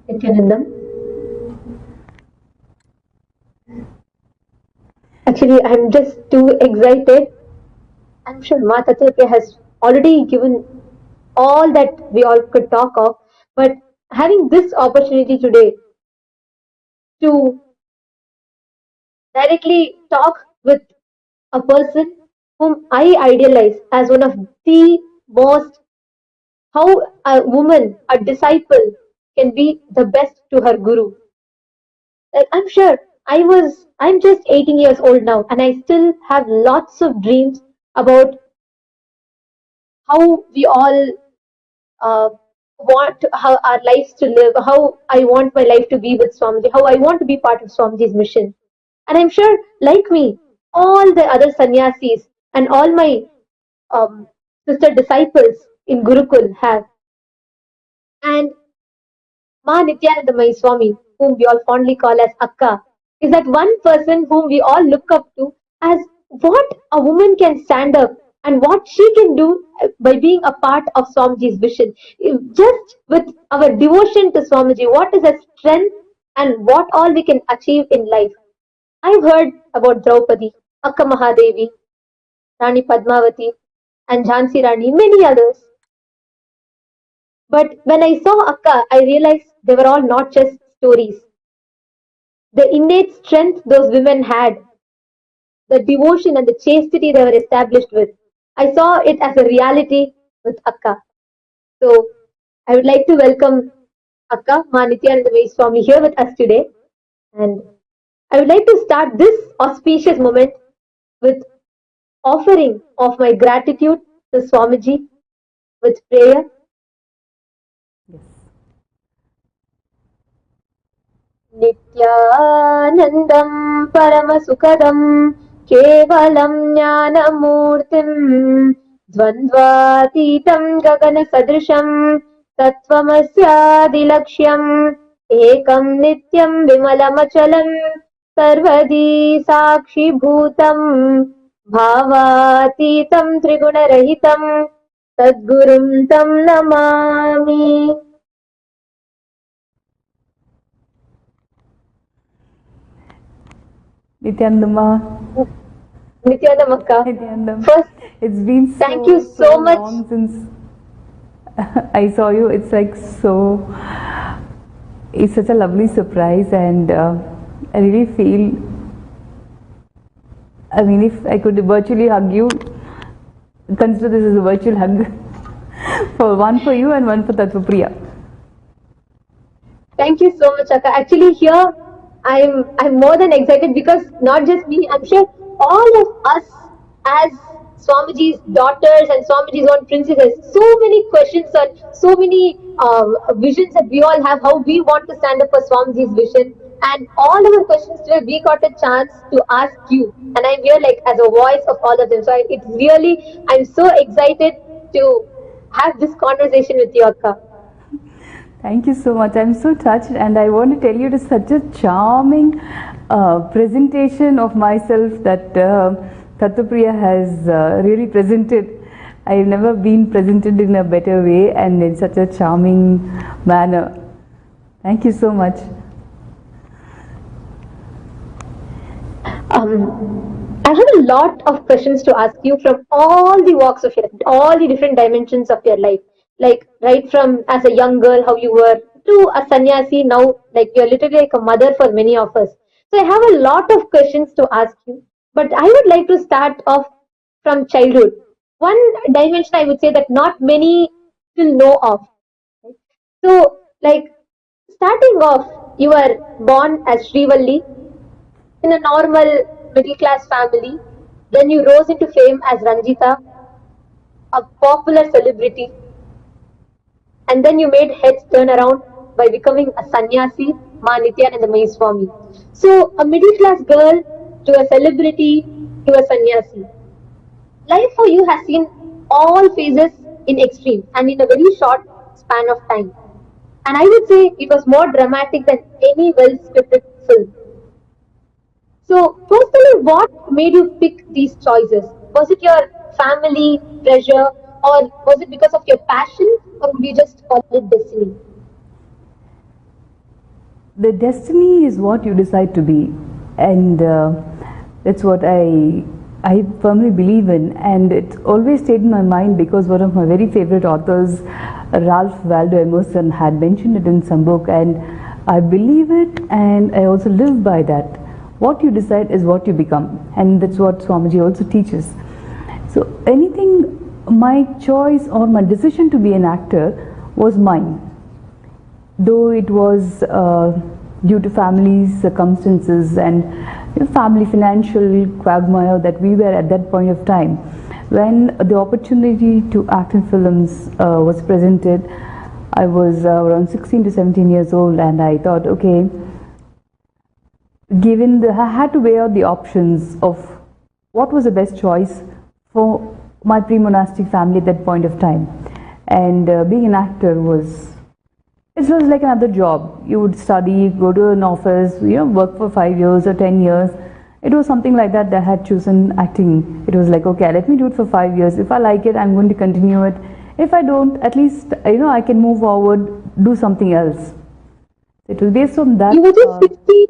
Nithyanandam. Actually, I'm just too excited. I'm sure Ma Tattva has already given all that we all could talk of, but having this opportunity today to directly talk with a person whom I idealize as one of the most, how a woman, a disciple, can be the best to her guru. Like, I'm sure I'm just 18 years old now, and I still have lots of dreams about how we all want how our lives to live, how I want my life to be with Swamiji, how I want to be part of Swamiji's mission. And I'm sure, like me, all the other sannyasis and all my sister disciples in Gurukul have. And Ma Nithyananda Swami, whom we all fondly call as Akka, is that one person whom we all look up to as what a woman can stand up and what she can do by being a part of Swamiji's vision. Just with our devotion to Swamiji, what is her strength and what all we can achieve in life. I've heard about Draupadi, Akka Mahadevi, Rani Padmavati, and Jhansi Rani, many others. But when I saw Akka, I realized they were all not just stories. The innate strength those women had, the devotion and the chastity they were established with, I saw it as a reality with Akka. So I would like to welcome Akka, Ma Nithyananda Swami, here with us today. And I would like to start this auspicious moment with offering of my gratitude to Swamiji with prayer. नित्यानन्दं परमसुखदं केवलं ज्ञानमूर्तिं द्वन्द्वातीतं गगनसदृशं तत्त्वमस्यादिलक्ष्यम् एकं नित्यं विमलमचलं सर्वदी साक्षिभूतं भावातीतं त्रिगुणरहितं तद्गुरुं तं Namami. Nithyanandam Akka. First, It's been thank you so much. long since I saw you. It's like it's such a lovely surprise, and I really feel, I mean, if I could virtually hug you, consider this as a virtual hug. One for you and one for Tattvapriya. Thank you so much, Akka. Actually, here I'm more than excited because not just me, I'm sure all of us as Swamiji's daughters and Swamiji's own princesses, so many questions and so many visions that we all have, how we want to stand up for Swamiji's vision. And all our questions today, we got a chance to ask you. And I'm here like as a voice of all of them. So it's really, I'm so excited to have this conversation with you, Akka. Thank you so much. I'm so touched, and I want to tell you it is such a charming presentation of myself that Tattvapriya has really presented. I've never been presented in a better way and in such a charming manner. Thank you so much. I have a lot of questions to ask you from all the walks of your life, all the different dimensions of your life. Like right from as a young girl, how you were, to a sannyasi, now like you're literally like a mother for many of us. So I have a lot of questions to ask you, but I would like to start off from childhood. One dimension I would say that not many still know of. So like starting off, you were born as Srivalli in a normal middle class family. Then you rose into fame as Ranjita, a popular celebrity. And then you made heads turn around by becoming a sannyasi, Ma Nithyananda Mayi Swami. So a middle class girl to a celebrity to a sannyasi. Life for you has seen all phases in extreme and in a very short span of time. And I would say it was more dramatic than any well-scripted film. So personally, what made you pick these choices? Was it your family pressure, or was it because of your passion, or would you just call it destiny? The destiny is what you decide to be, and that's what I firmly believe in, and it always stayed in my mind because one of my very favorite authors, Ralph Waldo Emerson, had mentioned it in some book, and I believe it, and I also live by that. What you decide is what you become, and that's what Swamiji also teaches. So anything, my choice or my decision to be an actor was mine, though it was due to family circumstances and family financial quagmire that we were at that point of time. When the opportunity to act in films was presented, I was around 16 to 17 years old, and I thought, okay, I had to weigh out the options of what was the best choice for my pre-monastic family at that point of time. And being an actor was like another job. You would study, go to an office, work for 5 years or 10 years. It was something like that I had chosen acting. It was like, okay, let me do it for 5 years. If I like it, I'm going to continue it. If I don't, at least, I can move forward, do something else. It was based on that. You were just 16,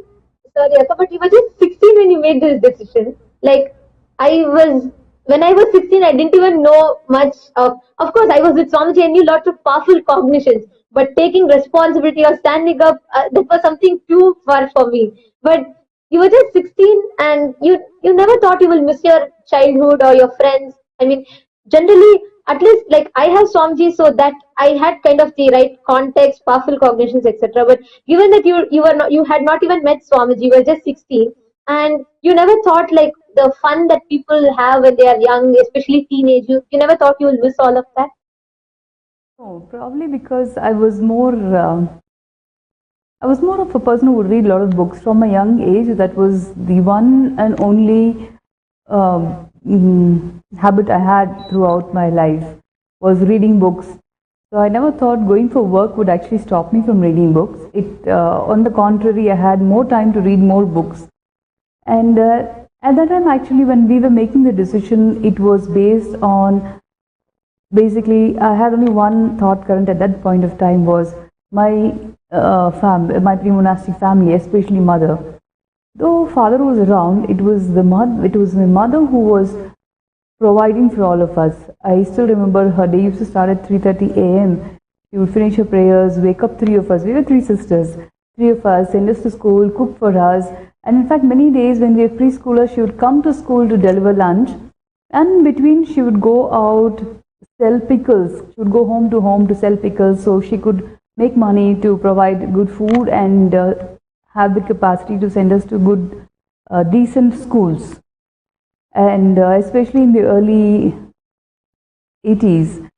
sorry, Akka, but you were just 16 when you made this decision. Like, when I was 16, I didn't even know much of course, I was with Swamiji, I knew lots of powerful cognitions, but taking responsibility or standing up, that was something too far for me. But you were just 16 and you never thought you will miss your childhood or your friends. I mean, generally, at least like I have Swamiji, so that I had kind of the right context, powerful cognitions, etc. But given that you had not even met Swamiji, you were just 16, and you never thought like the fun that people have when they are young, especially teenage. You never thought you will miss all of that? No, probably because I was more of a person who would read a lot of books from a young age. That was the one and only habit I had throughout my life, was reading books. So I never thought going for work would actually stop me from reading books. On the contrary, I had more time to read more books. And at that time, actually, when we were making the decision, it was based on, basically, I had only one thought current at that point of time, was my my pre-monastic family, especially mother. Though father was around, it was my mother who was providing for all of us. I still remember her day used to start at 3:30 a.m. She would finish her prayers, wake up three of us. We were three sisters, three of us, send us to school, cook for us. And in fact, many days when we were preschoolers, she would come to school to deliver lunch. And in between, she would go out, sell pickles. She would go home to sell pickles so she could make money to provide good food and have the capacity to send us to good, decent schools. And especially in the early 80s,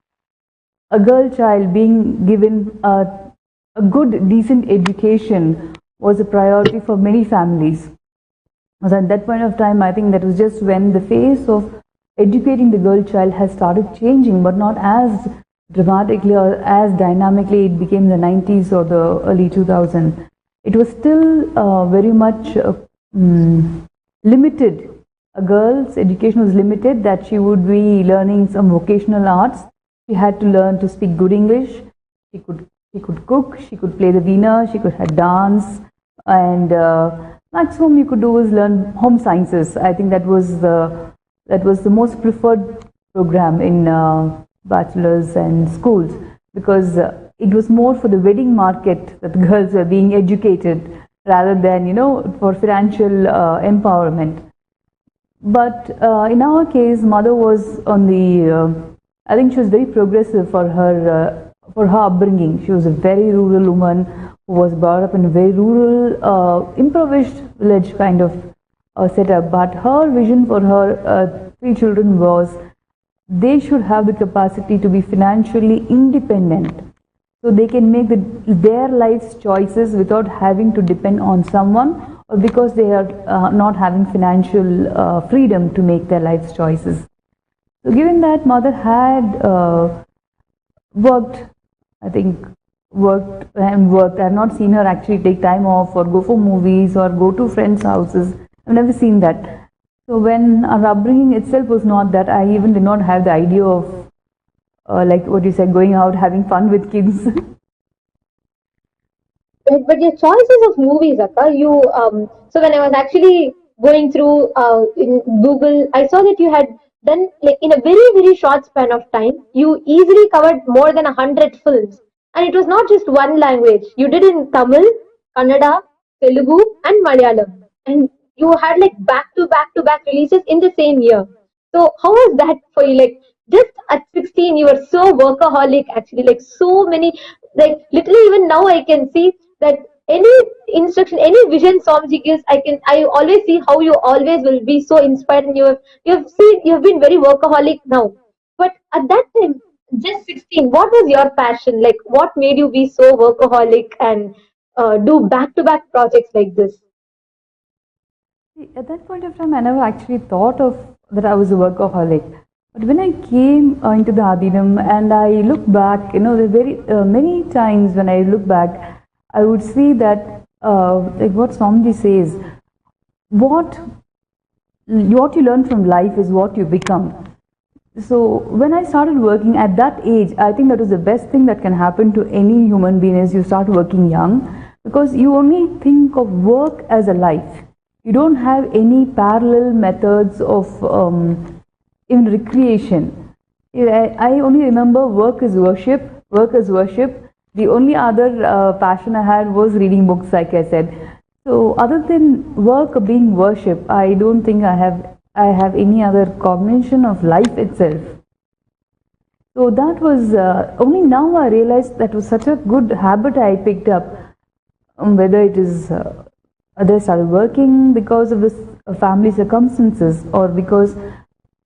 a girl child being given a good, decent education was a priority for many families. So at that point of time, I think that was just when the phase of educating the girl child has started changing, but not as dramatically or as dynamically it became the 90s or the early 2000s. It was still very much limited. A girl's education was limited, that she would be learning some vocational arts. She had to learn to speak good English. She could cook, she could play the veena, she could have dance, and maximum you could do was learn home sciences. I think that was the most preferred program in bachelors and schools, because it was more for the wedding market that girls were being educated rather than, for financial empowerment. But in our case, mother was on the, I think she was very progressive for her upbringing. She was a very rural woman who was brought up in a very rural, impoverished village kind of setup. But her vision for her three children was they should have the capacity to be financially independent, so they can make their life's choices without having to depend on someone, or because they are not having financial freedom to make their life's choices. So given that, mother had worked. I have not seen her actually take time off or go for movies or go to friends' houses. I've never seen that. So when our upbringing itself was not that, I even did not have the idea of, like what you said, going out, having fun with kids. But your choices of movies, Akka, so when I was actually going through in Google, I saw that you had done, like, in a very, very short span of time, you easily covered more than 100 films. And it was not just one language. You did in Tamil, Kannada, Telugu, and Malayalam. And you had like back to back releases in the same year. So how was that for you? Like, just at 16, you were so workaholic, actually, like so many, like literally even now I can see that any instruction, any vision Swamiji gives, I always see how you always will be so inspired, and you have been very workaholic now. But at that time, just 16, what was your passion? Like, what made you be so workaholic and do back to back projects like this? At that point of time, I never actually thought of that I was a workaholic. But when I came into the Adinam and I look back, there are very many times when I look back, I would see that, like what Swamiji says, what you learn from life is what you become. So when I started working at that age, I think that was the best thing that can happen to any human being, is you start working young, because you only think of work as a life. You don't have any parallel methods of in recreation. I only remember work is worship. The only other passion I had was reading books, like I said. So other than work being worship, I don't think I have any other cognition of life itself. So that was only now I realized that was such a good habit I picked up, whether it is Others started working because of this family circumstances, or because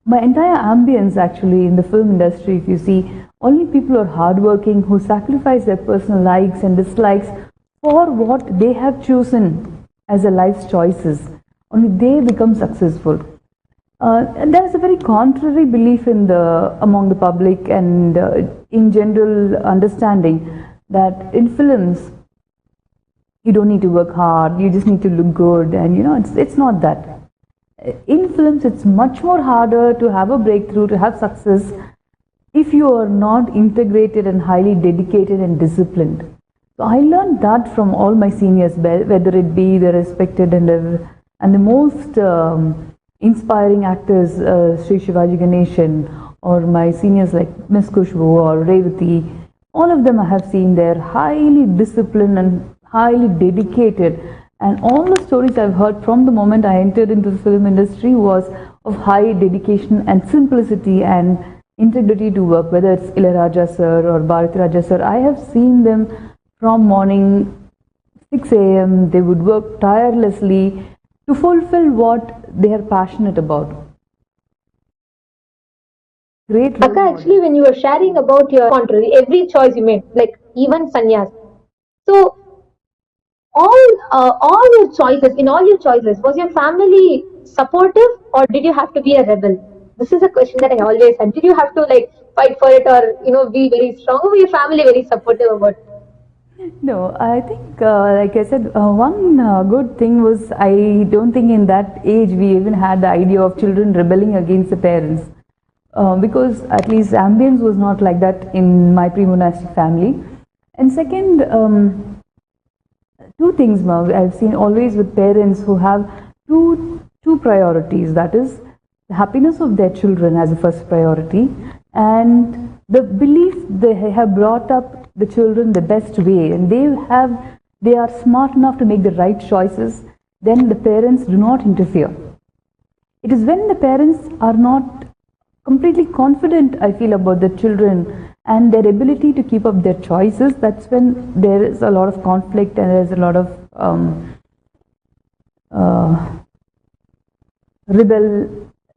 my entire ambience actually in the film industry, if you see, only people are hardworking who sacrifice their personal likes and dislikes for what they have chosen as their life's choices. Only they become successful. And there is a very contrary belief in among the public and in general understanding that in films you don't need to work hard, you just need to look good, and it's not that. In films it's much more harder to have a breakthrough, to have success, if you are not integrated and highly dedicated and disciplined. So I learned that from all my seniors, whether it be the respected and the most inspiring actors, Sri Shivaji Ganeshan, or my seniors like Miss Kushbu or Revati. All of them I have seen, they're highly disciplined and highly dedicated, and all the stories I've heard from the moment I entered into the film industry was of high dedication and simplicity and integrity to work, whether it's Ilayaraja sir or Bharati Raja sir. I have seen them from morning 6 a.m. they would work tirelessly to fulfill what they are passionate about. Great. Akka, actually, when you were sharing about your contrary, every choice you made, like even sannyas. So all your choices, in all your choices, was your family supportive or did you have to be a rebel? This is a question that I always had. Did you have to like fight for it or be very strong, or were your family very supportive about it? No, I think, like I said, one good thing was, I don't think in that age we even had the idea of children rebelling against the parents. Because at least ambience was not like that in my pre-monastic family. And second, two things I've seen always with parents who have two priorities, that is the happiness of their children as a first priority, and the belief they have brought up the children the best way, and they are smart enough to make the right choices. Then the parents do not interfere. It is when the parents are not completely confident, I feel, about the children and their ability to keep up their choices, that's when there is a lot of conflict and there is a lot of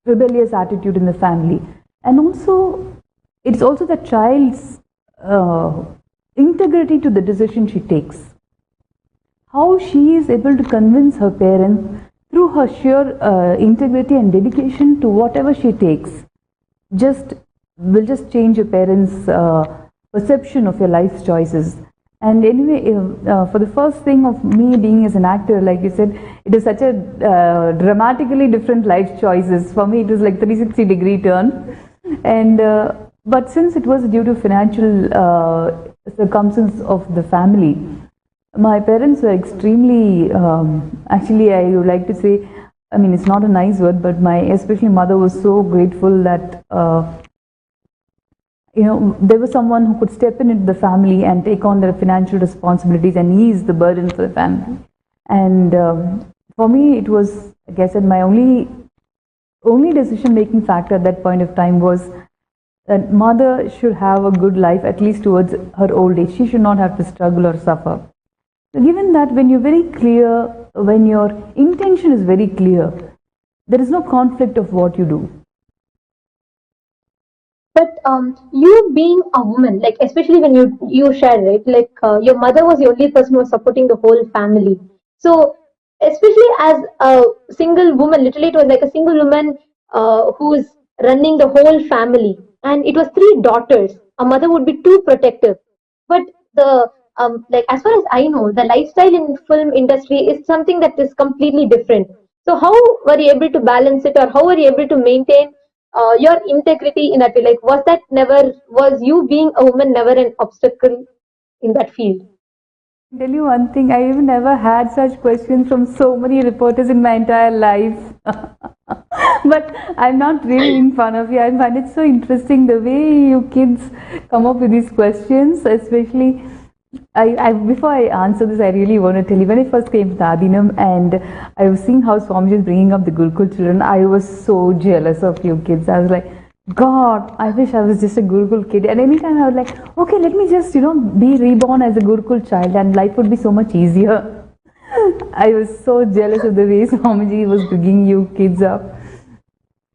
rebellious attitude in the family. And also, it's also the child's integrity to the decision she takes. How she is able to convince her parents through her sheer integrity and dedication to whatever she takes will just change your parents' perception of your life's choices. And anyway, for the first thing of me being as an actor, like you said, it is such a dramatically different life choices. For me, it was like 360-degree turn. And but since it was due to financial circumstances of the family, my parents were extremely, actually I would like to say, I mean, it's not a nice word, but my especially mother was so grateful that there was someone who could step into the family and take on their financial responsibilities and ease the burden for the family. And for me, it was, like I said, my only decision-making factor at that point of time was that mother should have a good life, at least towards her old age. She should not have to struggle or suffer. So given that, when you're very clear, when your intention is very clear, there is no conflict of what you do. But you being a woman, like especially when you shared, right, like your mother was the only person who was supporting the whole family. So especially as a single woman, literally it was like a single woman who's running the whole family, and it was 3 daughters. A mother would be too protective. But the like as far as I know, the lifestyle in film industry is something that is completely different. So how were you able to balance it, or how were you able to maintain your integrity in that way? Like, was you being a woman never an obstacle in that field? I'll tell you one thing, I have never had such questions from so many reporters in my entire life. But I'm not really making fun of you. I find it so interesting the way you kids come up with these questions, especially. Before I answer this, I really want to tell you, when I first came to Adinam and I was seeing how Swami is bringing up the Gurukul children, I was so jealous of you kids. I was like, God, I wish I was just a Gurukul kid. And anytime I was like, okay, let me just, be reborn as a Gurukul child and life would be so much easier. I was so jealous of the way Swamiji was bringing you kids up.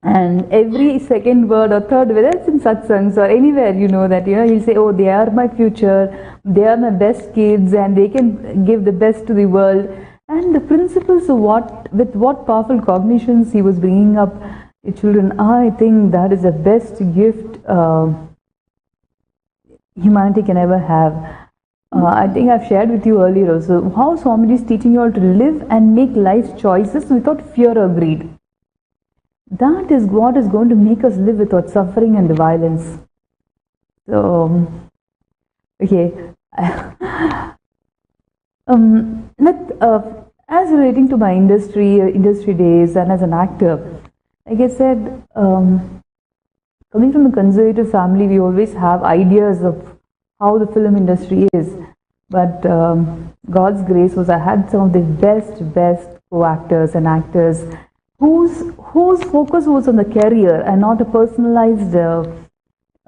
And every second word or third word, that's in satsangs or anywhere, he'll say, oh, they are my future, they are my best kids, and they can give the best to the world. And the principles of with what powerful cognitions he was bringing up the children, I think that is the best gift humanity can ever have. I think I've shared with you earlier also how Swamiji is teaching you all to live and make life choices without fear or greed. That is what is going to make us live without suffering and violence. So, okay. As relating to my industry days and as an actor, like I said, coming from a conservative family, we always have ideas of how the film industry is. But God's grace was I had some of the best co-actors and actors whose focus was on the career and not a personalized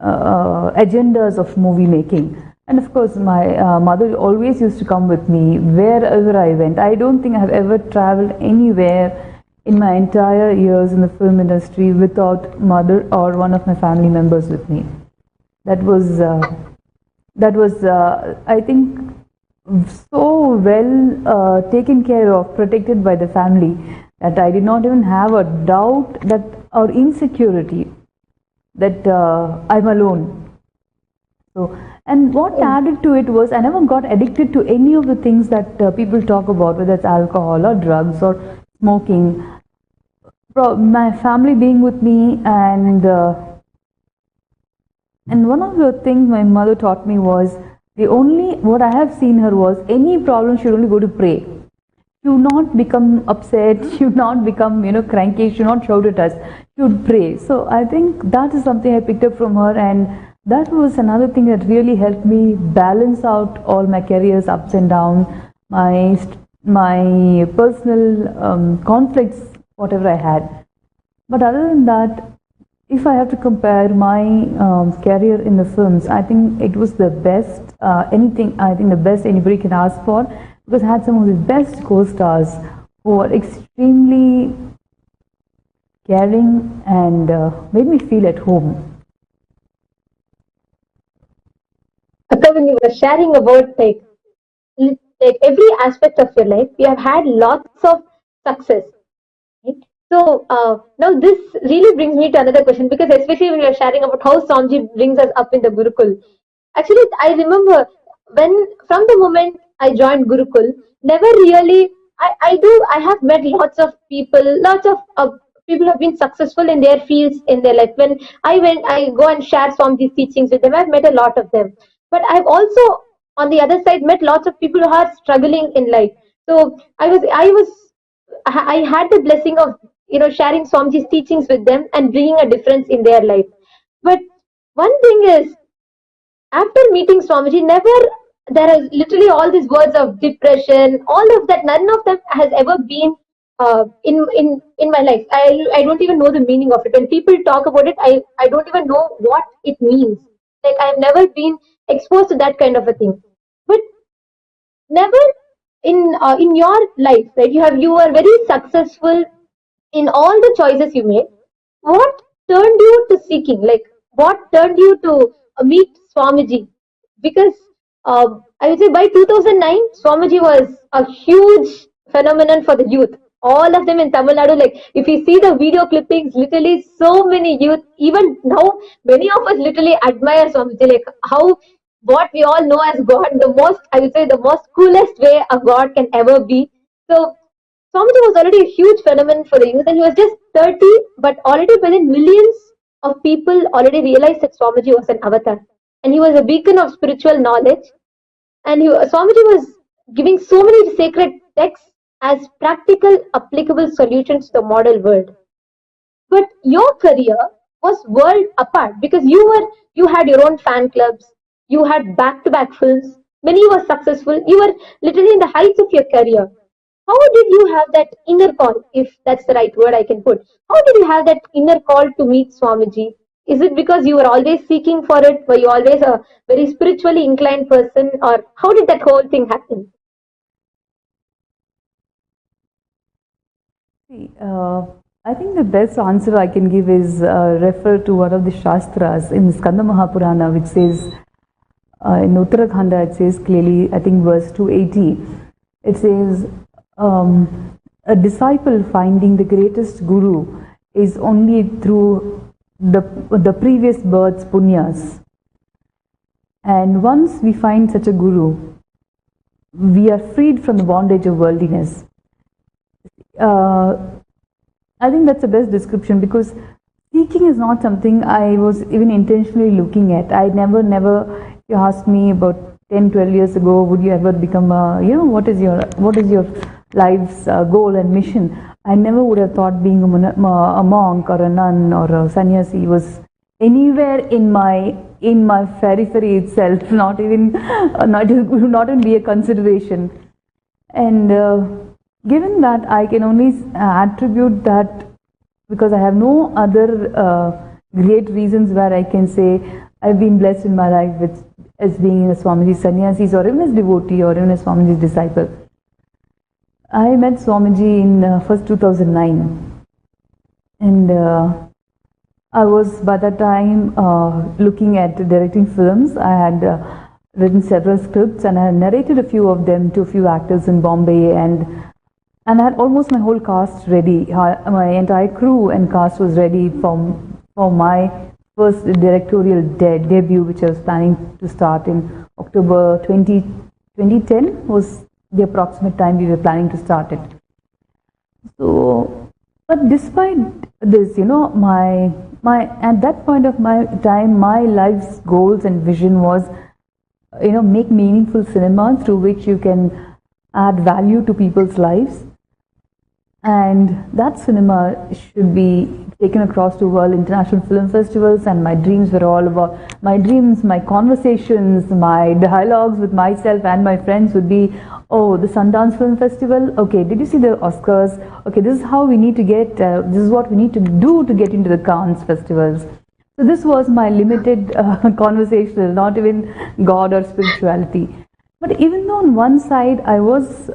agendas of movie making. And of course, my mother always used to come with me wherever I went. I don't think I have ever traveled anywhere in my entire years in the film industry without mother or one of my family members with me. That was I think so well taken care of, protected by the family, that I did not even have a doubt that or insecurity that I'm alone. So, and what added to it was I never got addicted to any of the things that people talk about, whether it's alcohol or drugs or smoking. My family being with me, and one of the things my mother taught me was what I have seen her was any problem she would only go to pray. She would not become upset, she would not become cranky, she would not shout at us, she would pray. So I think that is something I picked up from her, and that was another thing that really helped me balance out all my career's ups and downs, my personal conflicts, whatever I had. But other than that, if I have to compare my career in the films, I think it was the best, the best anybody can ask for, because I had some of the best co-stars who were extremely caring and made me feel at home. Akka, when you were sharing about like every aspect of your life, you have had lots of success. Right? So now this really brings me to another question, because especially when you are sharing about how Swamiji brings us up in the Gurukul. Actually, I remember from the moment I joined Gurukul, never really, I have met lots of people who have been successful in their fields in their life. When I go and share Swamiji's teachings with them, I've met a lot of them. But I've also, on the other side, met lots of people who are struggling in life. So I had the blessing of sharing Swamiji's teachings with them and bringing a difference in their life. But one thing is, after meeting Swamiji, there are literally all these words of depression, all of that, none of them has ever been in my life. I don't even know the meaning of it. When people talk about it, I don't even know what it means. Like, I've never been exposed to that kind of a thing. But never in your life, right? You are very successful in all the choices you made. What turned you to seeking? Like, what turned you to meet Swamiji? Because I would say by 2009, Swamiji was a huge phenomenon for the youth. All of them in Tamil Nadu, like if you see the video clippings, literally so many youth, even now, many of us literally admire Swamiji, like what we all know as God, the most coolest way a God can ever be. So Swamiji was already a huge phenomenon for the youth, and he was just 30, but already within millions of people already realized that Swamiji was an avatar. And he was a beacon of spiritual knowledge. And Swamiji was giving so many sacred texts as practical, applicable solutions to the model world. But your career was world apart, because you had your own fan clubs, you had back-to-back films, when you were successful, you were literally in the heights of your career. How did you have that inner call, if that's the right word I can put? How did you have that inner call to meet Swamiji? Is it because you were always seeking for it? Were you always a very spiritually inclined person? Or how did that whole thing happen? See, I think the best answer I can give is refer to one of the Shastras in Skanda Mahapurana, which says, in Uttarakhanda, it says clearly, I think verse 280, it says, a disciple finding the greatest guru is only through the previous birth's punyas. And once we find such a guru, we are freed from the bondage of worldliness. I think that's the best description, because seeking is not something I was even intentionally looking at. I never, you asked me about 10, 12 years ago, would you ever become what is your life's goal and mission? I never would have thought being a monk or a nun or a sannyasi was anywhere in my periphery itself, not even be a consideration. And given that, I can only attribute that because I have no other great reasons where I can say I've been blessed in my life with as being a Swamiji's sannyasi or even as devotee or even a Swamiji's disciple. I met Swamiji in first 2009, and I was by that time looking at directing films. I had written several scripts and I had narrated a few of them to a few actors in Bombay, and I had almost my whole cast ready. My entire crew and cast was ready for my first directorial debut, which I was planning to start in October 2010 was the approximate time we were planning to start it. So, but despite this, my at that point of my time, my life's goals and vision was, make meaningful cinema through which you can add value to people's lives. And that cinema should be taken across to world international film festivals, and my dreams were all about, my dreams, my conversations, my dialogues with myself and my friends would be, oh, the Sundance Film Festival, okay, did you see the Oscars? Okay, this is how we need to get, this is what we need to do to get into the Cannes festivals. So this was my limited conversational, not even God or spirituality. But even though on one side I was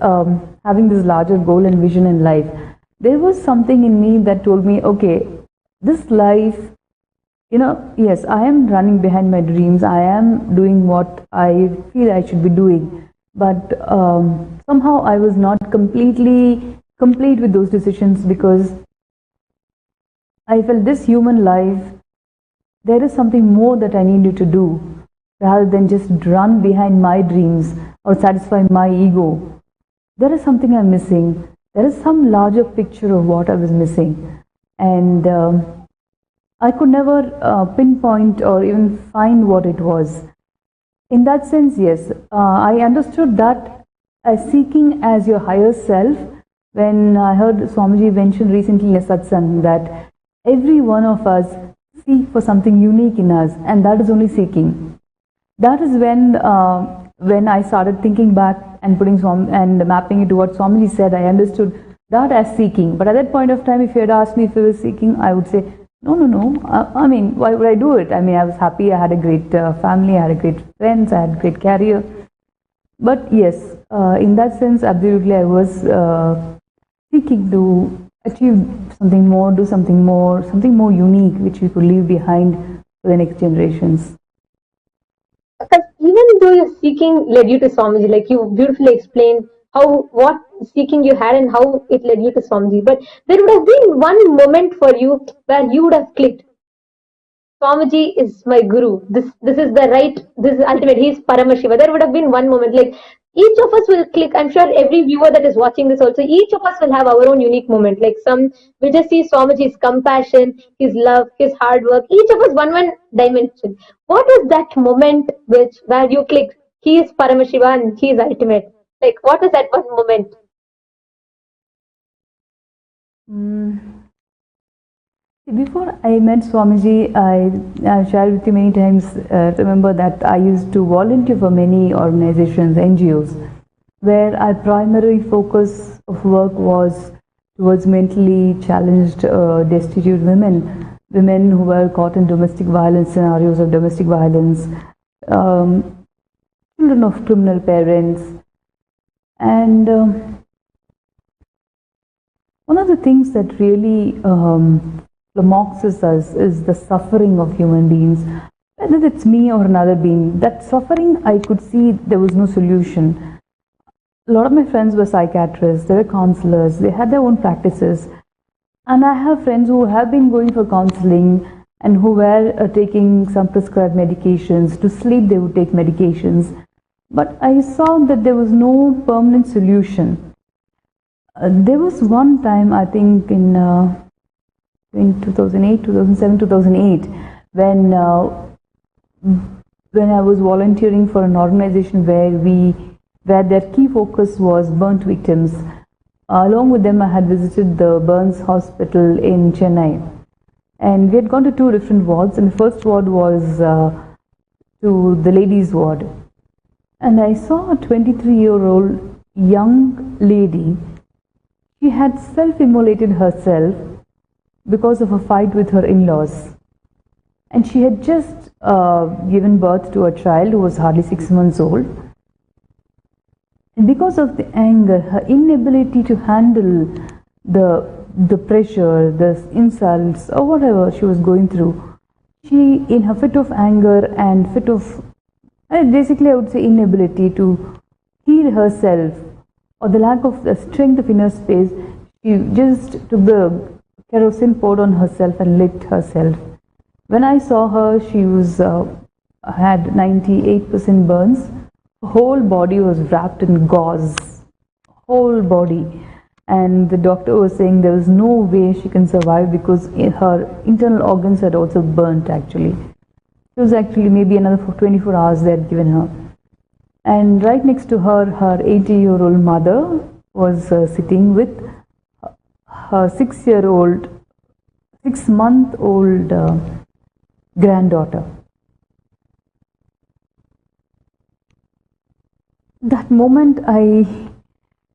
having this larger goal and vision in life, there was something in me that told me, okay, this life, yes, I am running behind my dreams, I am doing what I feel I should be doing, but somehow I was not completely complete with those decisions, because I felt this human life, there is something more that I needed to do, rather than just run behind my dreams or satisfy my ego. There is something I'm missing. There is some larger picture of what I was missing. And I could never pinpoint or even find what it was. In that sense, yes, I understood that as seeking as your higher self, when I heard Swamiji mention recently in a satsang that every one of us seek for something unique in us, and that is only seeking. That is when I started thinking back and putting and mapping it to what Swamiji said, I understood that as seeking. But at that point of time, if you had asked me if I was seeking, I would say, no. I mean, why would I do it? I mean, I was happy, I had a great family, I had a great friends, I had a great career. But yes, in that sense, absolutely, I was seeking to achieve something more, do something more unique, which we could leave behind for the next generations. Because even though your seeking led you to Swamiji, like you beautifully explained what seeking you had and how it led you to Swamiji, but there would have been one moment for you where you would have clicked. Swamiji is my guru. This is the right. This is ultimate. He is Paramashiva. There would have been one moment. Like each of us will click. I'm sure every viewer that is watching this also, each of us will have our own unique moment. Like some will just see Swamiji's compassion, his love, his hard work. Each of us one dimension. What is that moment where you clicked? He is Paramashiva and he is ultimate. Like what is that one moment? Before I met Swamiji, I've shared with you many times, remember that I used to volunteer for many organizations, NGOs, where our primary focus of work was towards mentally challenged, destitute women who were caught in domestic violence, scenarios of domestic violence, children of criminal parents, and One of the things that really flummoxes us is the suffering of human beings. Whether it's me or another being, that suffering, I could see there was no solution. A lot of my friends were psychiatrists, they were counselors, they had their own practices. And I have friends who have been going for counseling and who were taking some prescribed medications. To sleep, they would take medications. But I saw that there was no permanent solution. There was one time, I think in 2008, 2007, 2008, when I was volunteering for an organization where their key focus was burnt victims. Along with them, I had visited the Burns Hospital in Chennai. And we had gone to two different wards, and the first ward was to the ladies' ward. And I saw a 23-year-old young lady. She had self-immolated herself because of a fight with her in-laws. And she had just given birth to a child who was hardly 6 months old. And because of the anger, her inability to handle the pressure, the insults, or whatever she was going through, she, in her fit of anger and fit of, basically I would say inability to heal herself, or the lack of the strength of inner space, she just took the kerosene, poured on herself and lit herself. When I saw her, she had 98% burns. Her whole body was wrapped in gauze, whole body. And the doctor was saying there was no way she can survive because her internal organs had also burnt actually. It was actually maybe another 24 hours they had given her. And right next to her, her 80-year-old mother was sitting with her 6-month-old granddaughter. That moment,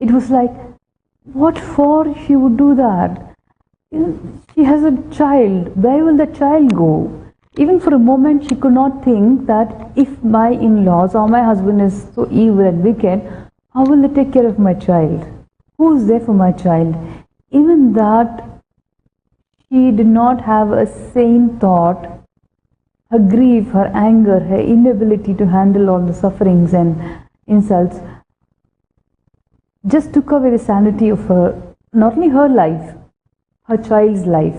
it was like, what for she would do that? She has a child. Where will the child go? Even for a moment, she could not think that if my in-laws or my husband is so evil and wicked, how will they take care of my child? Who is there for my child? Even that, she did not have a sane thought. Her grief, her anger, her inability to handle all the sufferings and insults just took away the sanity of her, not only her life, her child's life.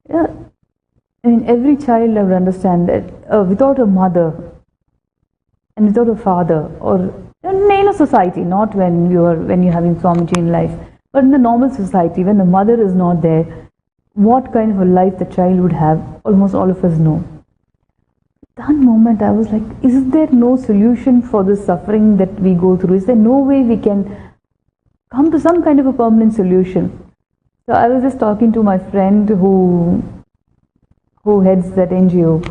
Yeah. I mean, every child I would understand that without a mother and without a father, or in a society, not when you're having Swamiji in life, but in the normal society, when the mother is not there, what kind of a life the child would have, almost all of us know. That moment I was like, is there no solution for the suffering that we go through? Is there no way we can come to some kind of a permanent solution? So I was just talking to my friend who heads that NGO,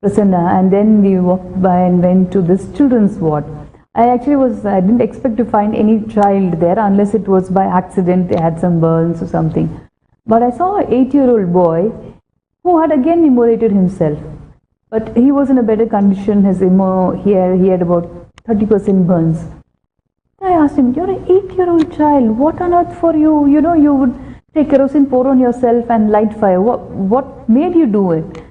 Prasanna, and then we walked by and went to this children's ward. I didn't expect to find any child there unless it was by accident they had some burns or something. But I saw an 8-year-old boy who had again immolated himself. But he was in a better condition. He had about 30% burns. I asked him, you're an 8-year-old child. What on earth for you? You know, you would take kerosene, pour on yourself and light fire. What made you do it?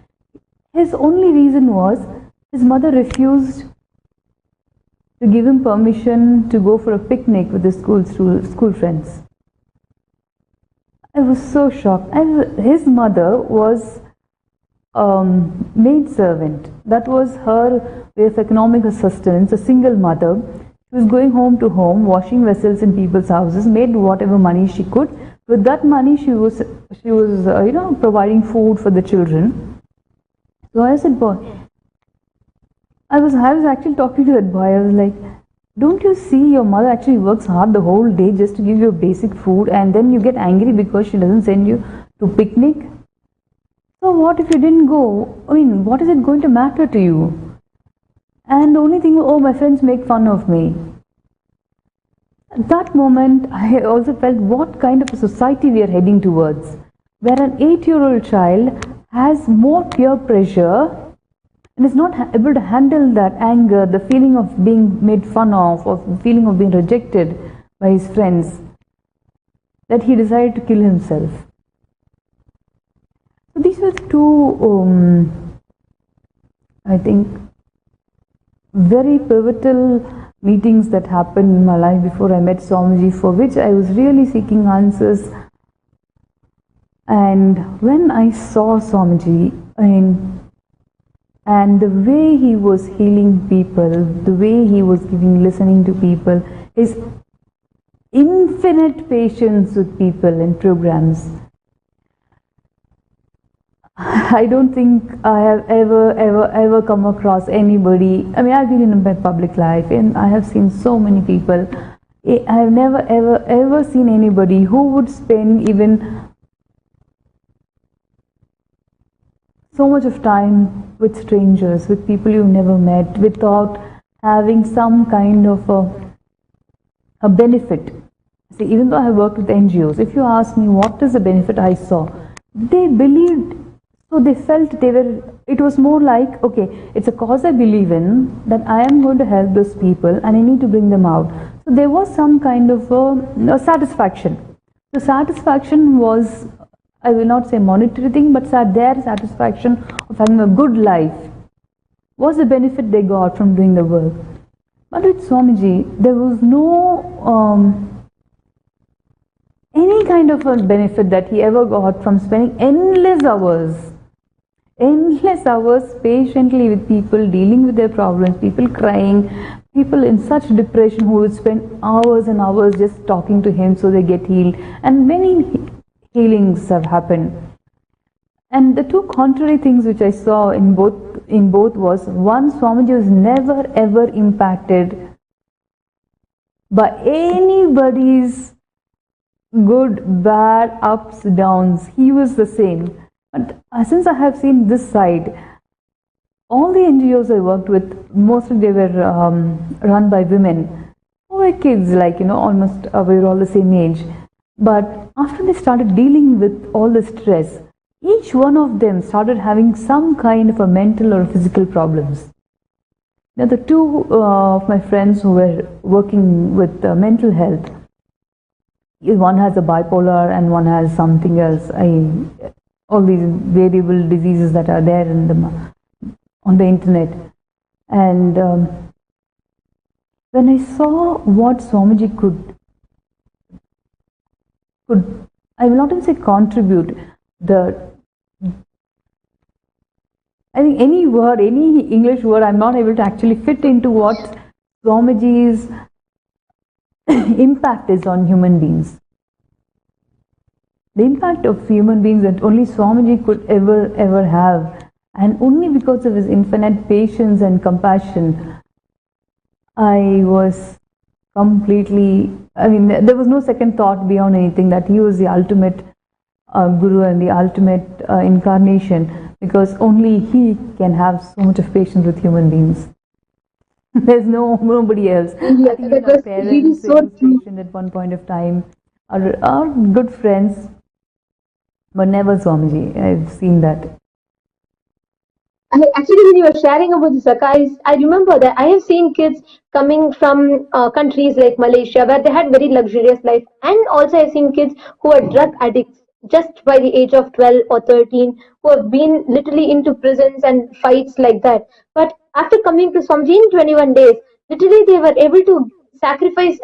His only reason was his mother refused to give him permission to go for a picnic with his school friends. I was so shocked. His mother was maid servant. That was her way of economic sustenance, a single mother. She was going home to home, washing vessels in people's houses, made whatever money she could. With that money, she was providing food for the children. So I said, boy, I was actually talking to that boy. I was like, don't you see your mother actually works hard the whole day just to give you basic food, and then you get angry because she doesn't send you to picnic? So what if you didn't go? I mean, what is it going to matter to you? And the only thing, oh, my friends make fun of me. At that moment, I also felt what kind of a society we are heading towards, where an 8-year-old child has more peer pressure and is not able to handle that anger, the feeling of being made fun of, or the feeling of being rejected by his friends. that he decided to kill himself. So these were the two, I think, very pivotal meetings that happened in my life before I met Swamiji, for which I was really seeking answers. And when I saw Swamiji, and the way he was healing people, the way he was listening to people, his infinite patience with people in programs, I don't think I have ever come across anybody. I mean, I've been in my public life and I have seen so many people. I have never ever seen anybody who would spend even so much of time with strangers, with people you've never met, without having some kind of a benefit. See, even though I have worked with NGOs, if you ask me what is the benefit I saw, they believed. So they felt it was more like, okay, it's a cause I believe in, that I am going to help those people and I need to bring them out. So there was some kind of a satisfaction. The satisfaction was, I will not say monetary thing, but their satisfaction of having a good life was the benefit they got from doing the work. But with Swamiji, there was no any kind of a benefit that he ever got from spending endless hours patiently with people, dealing with their problems, people crying, people in such depression who would spend hours and hours just talking to him so they get healed. And many healings have happened. And the two contrary things which I saw in both was, one, Swamiji was never ever impacted by anybody's good, bad, ups, downs. He was the same. But since I have seen this side, all the NGOs I worked with, mostly they were run by women who were kids, like, almost we were all the same age. But after they started dealing with all the stress, each one of them started having some kind of a mental or physical problems. Now, the two of my friends who were working with mental health, one has a bipolar and one has something else. All these variable diseases that are there on the internet. And when I saw what Swamiji could, I will not even say contribute, I think any English word, I'm not able to actually fit into what Swamiji's impact is on human beings. The impact of human beings that only Swamiji could ever have, and only because of his infinite patience and compassion, I was completely, there was no second thought beyond anything that he was the ultimate guru and the ultimate incarnation, because only he can have so much of patience with human beings. There's nobody else. Yeah, I think even our parents were patient at one point of time, our good friends, but never Swamiji. I've seen that. Actually, when you were sharing about this, I remember that I have seen kids coming from countries like Malaysia where they had very luxurious life, and also I've seen kids who are drug addicts just by the age of 12 or 13, who have been literally into prisons and fights like that. But after coming to Swamiji in 21 days, literally they were able to sacrifice.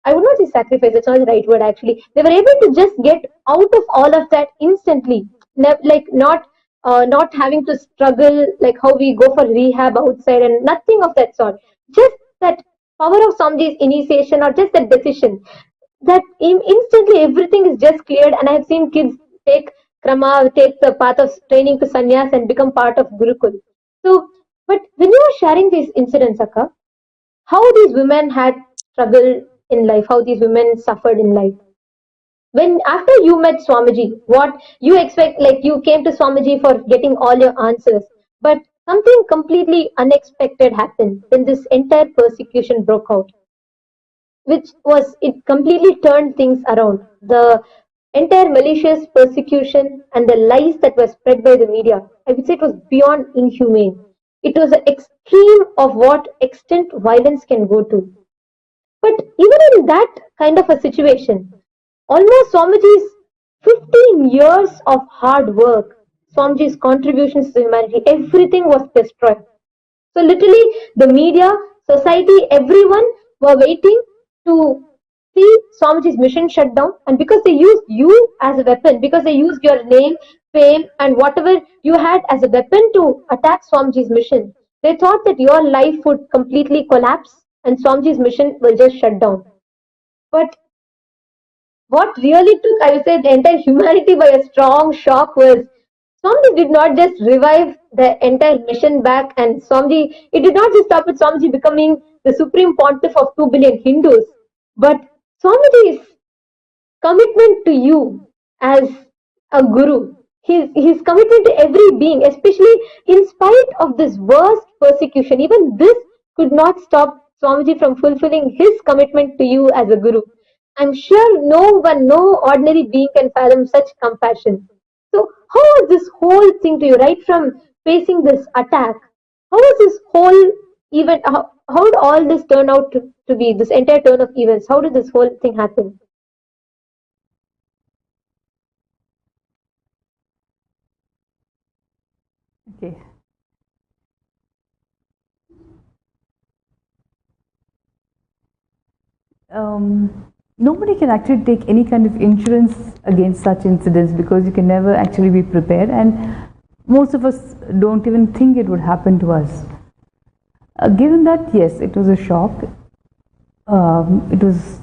I would not say sacrifice, that's not the right word actually. They were able to just get out of all of that instantly, not having to struggle like how we go for rehab outside and nothing of that sort. Just that power of Swamiji's initiation or just that decision, that instantly everything is just cleared. And I have seen kids take the path of training to sannyas and become part of Gurukul. So, but when you were sharing these incidents, Akka, how these women had struggled in life, how these women suffered in life. When after you met Swamiji, what you expect, like you came to Swamiji for getting all your answers, but something completely unexpected happened when this entire persecution broke out, it completely turned things around. The entire malicious persecution and the lies that were spread by the media, I would say it was beyond inhumane. It was an extreme of what extent violence can go to. But even in that kind of a situation, almost Swamiji's 15 years of hard work, Swamiji's contributions to humanity, everything was destroyed. So literally, the media, society, everyone were waiting to see Swamiji's mission shut down. And because they used you as a weapon, because they used your name, fame, and whatever you had as a weapon to attack Swamiji's mission, they thought that your life would completely collapse and Swamiji's mission will just shut down. But what really took, I would say, the entire humanity by a strong shock was Swamiji did not just revive the entire mission back, and Swamiji, it did not just stop with Swamiji becoming the supreme pontiff of 2 billion Hindus, but Swamiji's commitment to you as a guru, his commitment to every being, especially in spite of this worst persecution, even this could not stop Swamiji from fulfilling his commitment to you as a guru. I'm sure no one, no ordinary being can fathom such compassion. So, how was this whole thing to you, right from facing this attack? How was this whole event? How did all this turn out to be, this entire turn of events? How did this whole thing happen? Okay. Nobody can actually take any kind of insurance against such incidents because you can never actually be prepared, and most of us don't even think it would happen to us. Given that, yes, it was a shock. It was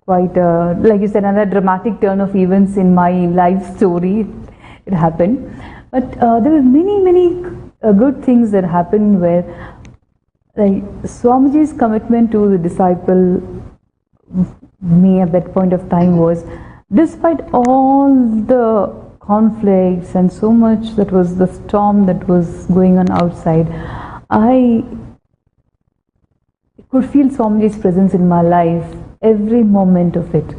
quite, like you said, another dramatic turn of events in my life story. It happened. But there were many good things that happened where, like, Swamiji's commitment to the disciple, me at that point of time was, despite all the conflicts and so much that was the storm that was going on outside, I could feel Swamiji's presence in my life every moment of it.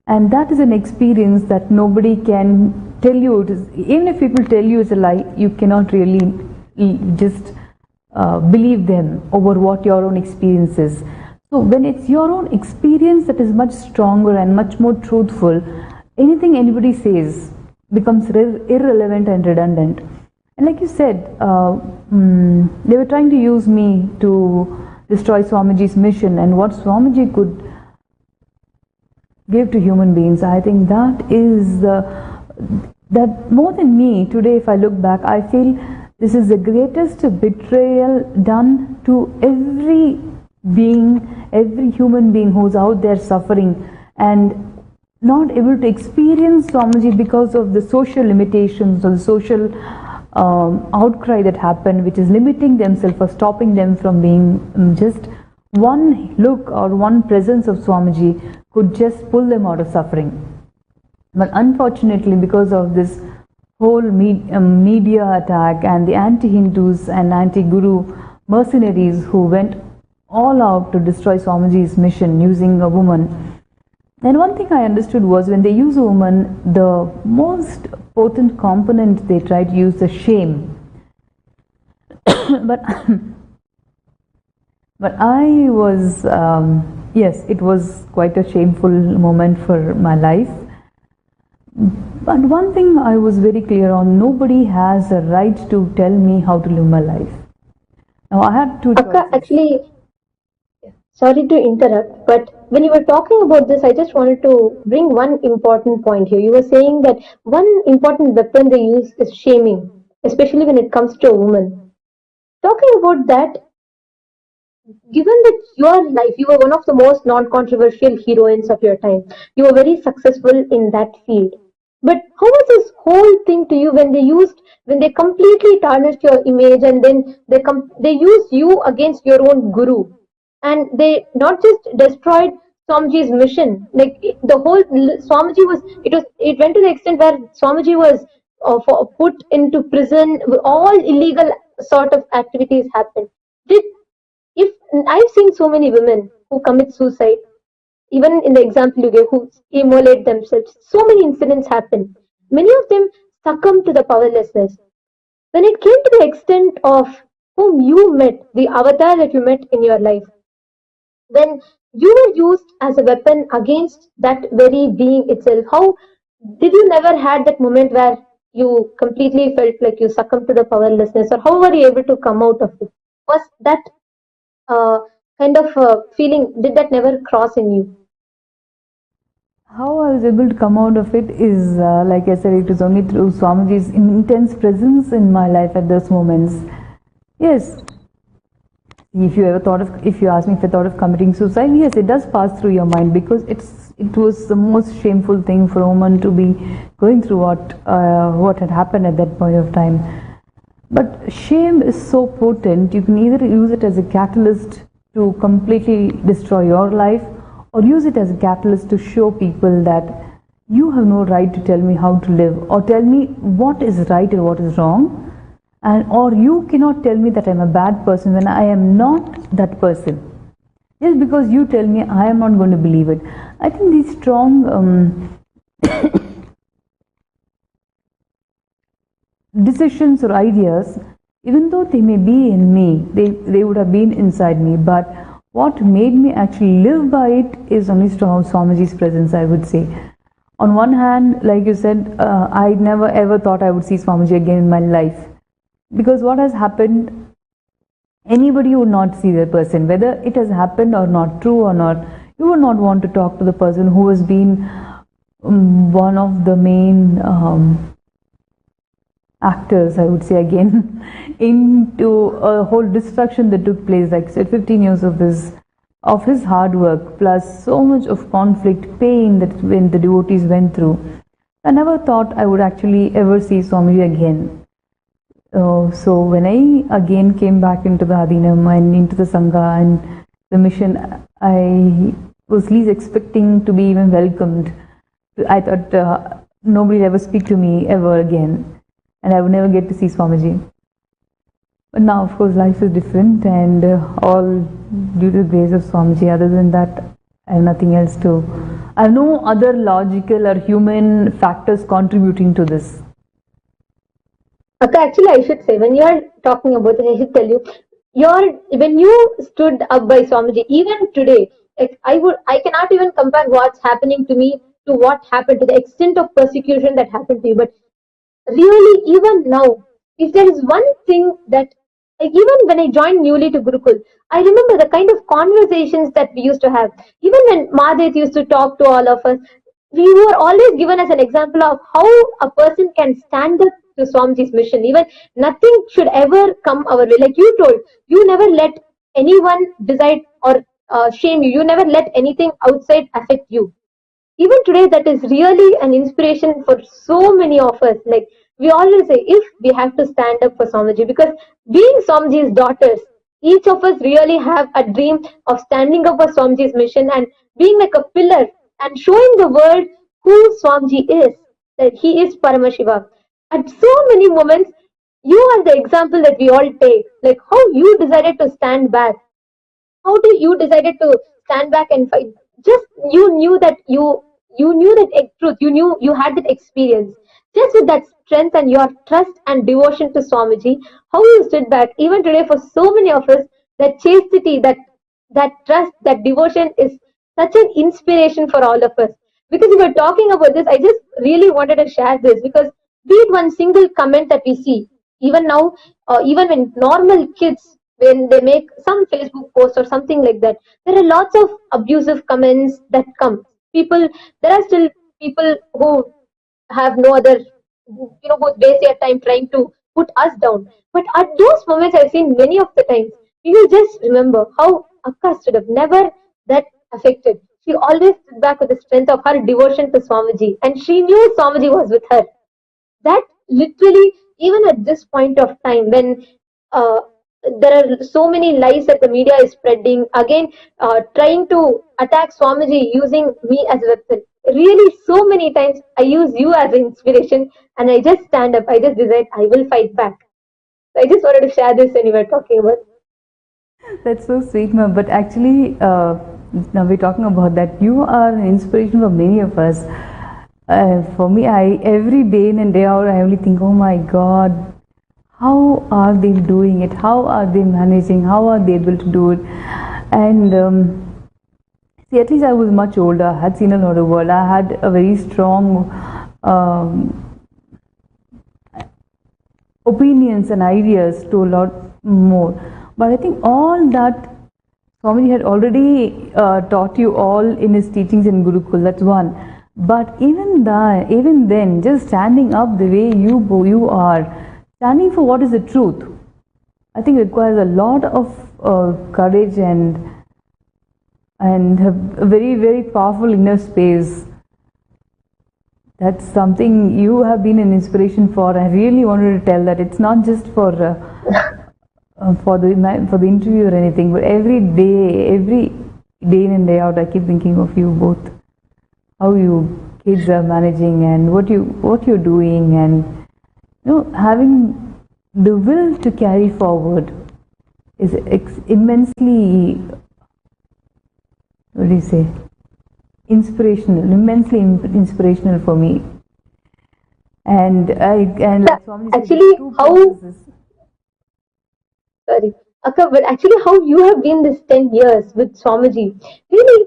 And that is an experience that nobody can tell you. It is, even if people tell you it's a lie, you cannot really just believe them over what your own experience is. So when it's your own experience that is much stronger and much more truthful, anything anybody says becomes irrelevant and redundant. And like you said, they were trying to use me to destroy Swamiji's mission and what Swamiji could give to human beings. I think that is that more than me today, if I look back, I feel this is the greatest betrayal done to every being, every human being who's out there suffering and not able to experience Swamiji because of the social limitations or the social outcry that happened, which is limiting themselves or stopping them from being just one look or one presence of Swamiji could just pull them out of suffering. But unfortunately, because of this whole media attack and the anti-Hindus and anti-Guru mercenaries who went all out to destroy Swamiji's mission using a woman. And one thing I understood was when they use a woman, the most potent component they try to use is shame. but I was, yes, it was quite a shameful moment for my life. But one thing I was very clear on, nobody has a right to tell me how to live my life. Now I had two choices. Actually, sorry to interrupt, but when you were talking about this, I just wanted to bring one important point here. You were saying that one important weapon they use is shaming, especially when it comes to a woman. Talking about that, given that your life, you were one of the most non-controversial heroines of your time. You were very successful in that field. But how was this whole thing to you when they completely tarnished your image and then they used you against your own guru? And they not just destroyed Swamiji's mission, like the whole Swamiji it went to the extent where Swamiji was put into prison, all illegal sort of activities happened. If I've seen so many women who commit suicide, even in the example you gave, who immolate themselves, so many incidents happen. Many of them succumb to the powerlessness. When it came to the extent of whom you met, the avatar that you met in your life, when you were used as a weapon against that very being itself? How did you never had that moment where you completely felt like you succumbed to the powerlessness, or how were you able to come out of it? Was that uh, kind of feeling, did that never cross in you? How I was able to come out of it is, like I said, it is only through Swamiji's intense presence in my life at those moments. Yes, if you ask me if I thought of committing suicide, yes, it does pass through your mind, because it was the most shameful thing for a woman to be going through what had happened at that point of time. But shame is so potent, you can either use it as a catalyst to completely destroy your life, or use it as a catalyst to show people that you have no right to tell me how to live, or tell me what is right and what is wrong, and or you cannot tell me that I'm a bad person when I am not that person. Just because you tell me, I am not going to believe it. I think these strong decisions or ideas, even though they may be in me, they would have been inside me, but what made me actually live by it is only Swamiji's presence, I would say. On one hand, like you said, I never ever thought I would see Swamiji again in my life, because what has happened, anybody would not see the person, whether it has happened or not, true or not. You would not want to talk to the person who has been one of the main actors, I would say again, into a whole destruction that took place. Like I said, 15 years of his hard work, plus so much of conflict, pain that when the devotees went through. I never thought I would actually ever see Swamiji again. So when I again came back into the Adhinam and into the Sangha and the mission, I was least expecting to be even welcomed. I thought nobody would ever speak to me ever again, and I would never get to see Swamiji. But now, of course, life is different, and all due to the grace of Swamiji. Other than that, I have nothing else to. I have no other logical or human factors contributing to this. Okay, actually, I should say, when you are talking about it, I should tell you, when you stood up by Swamiji, even today, like I cannot even compare what's happening to me to what happened, to the extent of persecution that happened to you. But really, even now, if there is one thing that, like, even when I joined newly to Gurukul, I remember the kind of conversations that we used to have. Even when Mahadev used to talk to all of us, we were always given as an example of how a person can stand up to Swamiji's mission. Even nothing should ever come our way. Like you told, you never let anyone decide or shame you. You never let anything outside affect you. Even today, that is really an inspiration for so many of us. Like we always say, if we have to stand up for Swamiji, because being Swamiji's daughters, each of us really have a dream of standing up for Swamiji's mission and being like a pillar and showing the world who Swamiji is, that he is Paramashiva. At so many moments, you are the example that we all take, like how you decided to stand back. How did you decided to stand back and fight? Just you knew that you knew that truth. You knew you had that experience. Just with that strength and your trust and devotion to Swamiji, how you stood back. Even today, for so many of us, that chastity, that trust, that devotion is such an inspiration for all of us. Because we were talking about this, I just really wanted to share this, because be it one single comment that we see, even now, even when normal kids, when they make some Facebook post or something like that, there are lots of abusive comments that come. There are still people who have no other, who waste their time trying to put us down. But at those moments, I've seen many of the times, we will just remember how Akka stood up, never that affected. She always stood back with the strength of her devotion to Swamiji, and she knew Swamiji was with her. That literally, even at this point of time, when uh, there are so many lies that the media is spreading, again, trying to attack Swamiji using me as a weapon. Really, so many times I use you as an inspiration, and I just stand up. I just decide I will fight back. So I just wanted to share this when you were talking about. That's so sweet, ma'am. But actually, now we're talking about that. You are an inspiration for many of us. For me, every day in and day out, I only think, oh my God, how are they doing it? How are they managing? How are they able to do it? And see, at least I was much older, I had seen a lot of world, I had a very strong opinions and ideas to a lot more. But I think all that Swami had already taught you all in his teachings in Gurukul, that's one. But even then, just standing up the way you are, standing for what is the truth, I think requires a lot of courage and a very, very powerful inner space. That's something you have been an inspiration for. I really wanted to tell that it's not just for the interview or anything, but every day in and day out, I keep thinking of you both, how you kids are managing and what you're doing, and having the will to carry forward is immensely, what do you say, immensely inspirational for me. And like Swami said, actually how you have been this 10 years with Swamiji, really,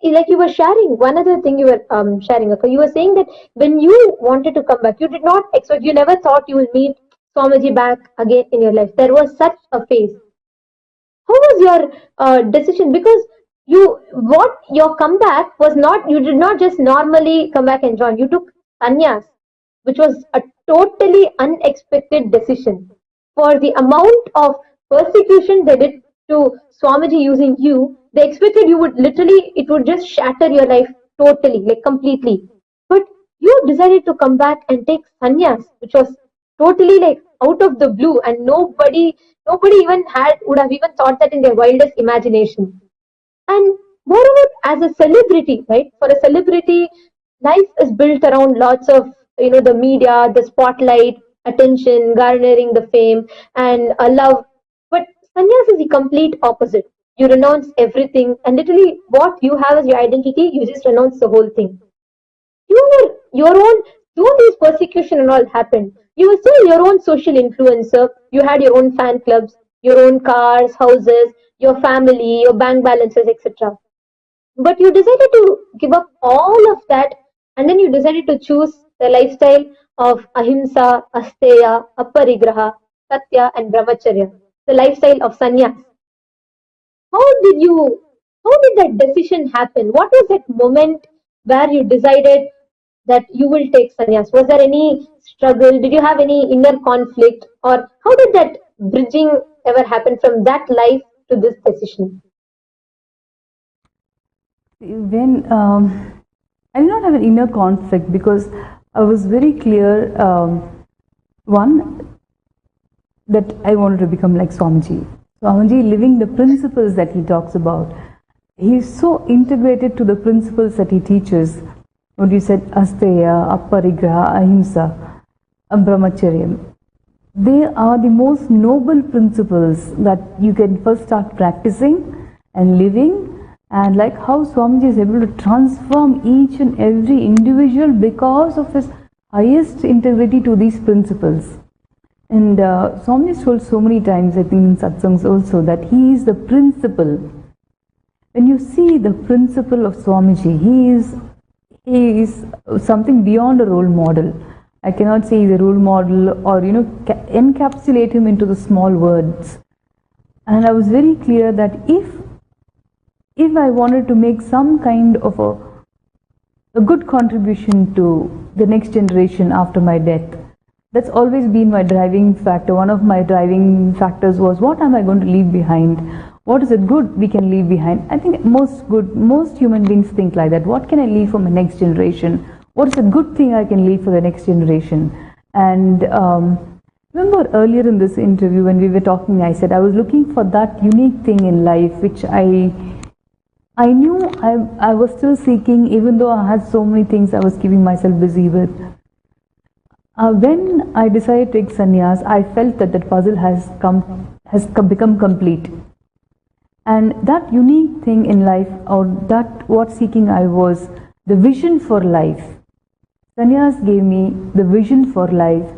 like you were sharing one other thing you were sharing, Akka. You were saying that when you wanted to come back, you did not expect, you never thought you will meet Swamiji back again in your life. There was such a phase. How was your decision? Because your comeback was not, you did not just normally come back and join. You took sannyas, which was a totally unexpected decision. For the amount of persecution they did to Swamiji using you, they expected you would literally, it would just shatter your life totally, like completely. But you decided to come back and take sannyas, which was totally like out of the blue, and nobody even would have even thought that in their wildest imagination. And moreover, as a celebrity, right? For a celebrity, life is built around lots of, the media, the spotlight, attention, garnering the fame, and a love. But sannyas is the complete opposite. You renounce everything, and literally what you have as your identity, you just renounce the whole thing. You were your own, though these persecution and all happened, you were still your own social influencer. You had your own fan clubs, your own cars, houses, your family, your bank balances, etc. But you decided to give up all of that, and then you decided to choose the lifestyle of ahimsa, asteya, aparigraha, satya, and brahmacharya, the lifestyle of sannyas. How did that decision happen? What was that moment where you decided that you will take sannyas? Was there any struggle? Did you have any inner conflict? Or how did that bridging ever happen from that life to this decision? When I did not have an inner conflict, because I was very clear, one, that I wanted to become like Swamiji. Swamiji, living the principles that he talks about. He is so integrated to the principles that he teaches. What you said, asteya, aparigraha, ahimsa, brahmacharya. They are the most noble principles that you can first start practicing and living. And like how Swamiji is able to transform each and every individual because of his highest integrity to these principles. And Swamiji has told so many times, I think in satsangs also, that he is the principle. When you see the principle of Swamiji, he is something beyond a role model. I cannot say he's a role model or encapsulate him into the small words. And I was very clear that if I wanted to make some kind of a good contribution to the next generation after my death, that's always been my driving factor. One of my driving factors was, what am I going to leave behind? What is it good we can leave behind? I think most human beings think like that. What can I leave for my next generation? What is a good thing I can leave for the next generation? And remember earlier in this interview when we were talking, I said I was looking for that unique thing in life which I knew I was still seeking, even though I had so many things I was keeping myself busy with. When I decided to take sannyas, I felt that puzzle has become complete. And that unique thing in life, or that what seeking I was, the vision for life. Sannyas gave me the vision for life,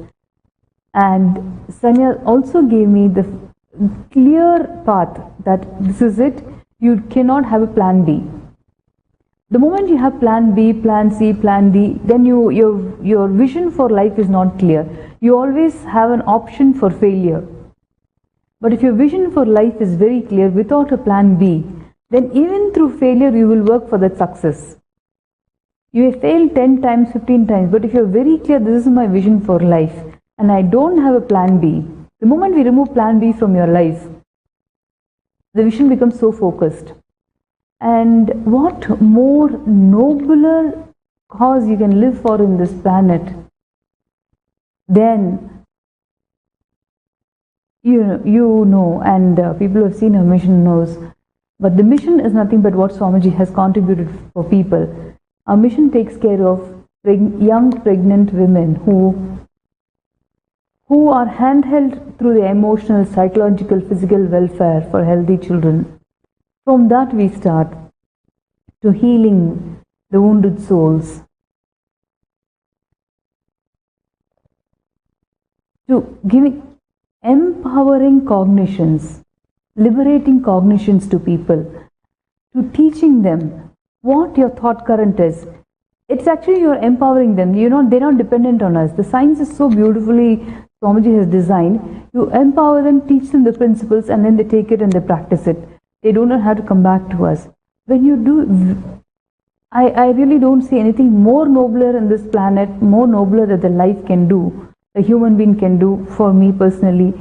and sannyas also gave me the clear path that this is it. You cannot have a plan B. The moment you have plan B, plan C, plan D, then your vision for life is not clear. You always have an option for failure. But if your vision for life is very clear without a plan B, then even through failure you will work for that success. You may fail 10 times, 15 times, but if you're very clear, this is my vision for life, and I don't have a plan B, the moment we remove plan B from your life, the vision becomes so focused. And what more nobler cause you can live for in this planet than you know, and people who have seen her mission knows. But the mission is nothing but what Swamiji has contributed for people. Our mission takes care of young pregnant women who are handheld through the emotional, psychological, physical welfare for healthy children. From that we start to healing the wounded souls, to giving empowering cognitions, liberating cognitions to people, to teaching them what your thought current is. It's actually you're empowering them. They're not dependent on us. The science is so beautifully Swamiji has designed. You empower them, teach them the principles, and then they take it and they practice it. They do not have to come back to us. When you do, I really don't see anything more nobler in this planet, more nobler that the life can do, a human being can do, for me personally.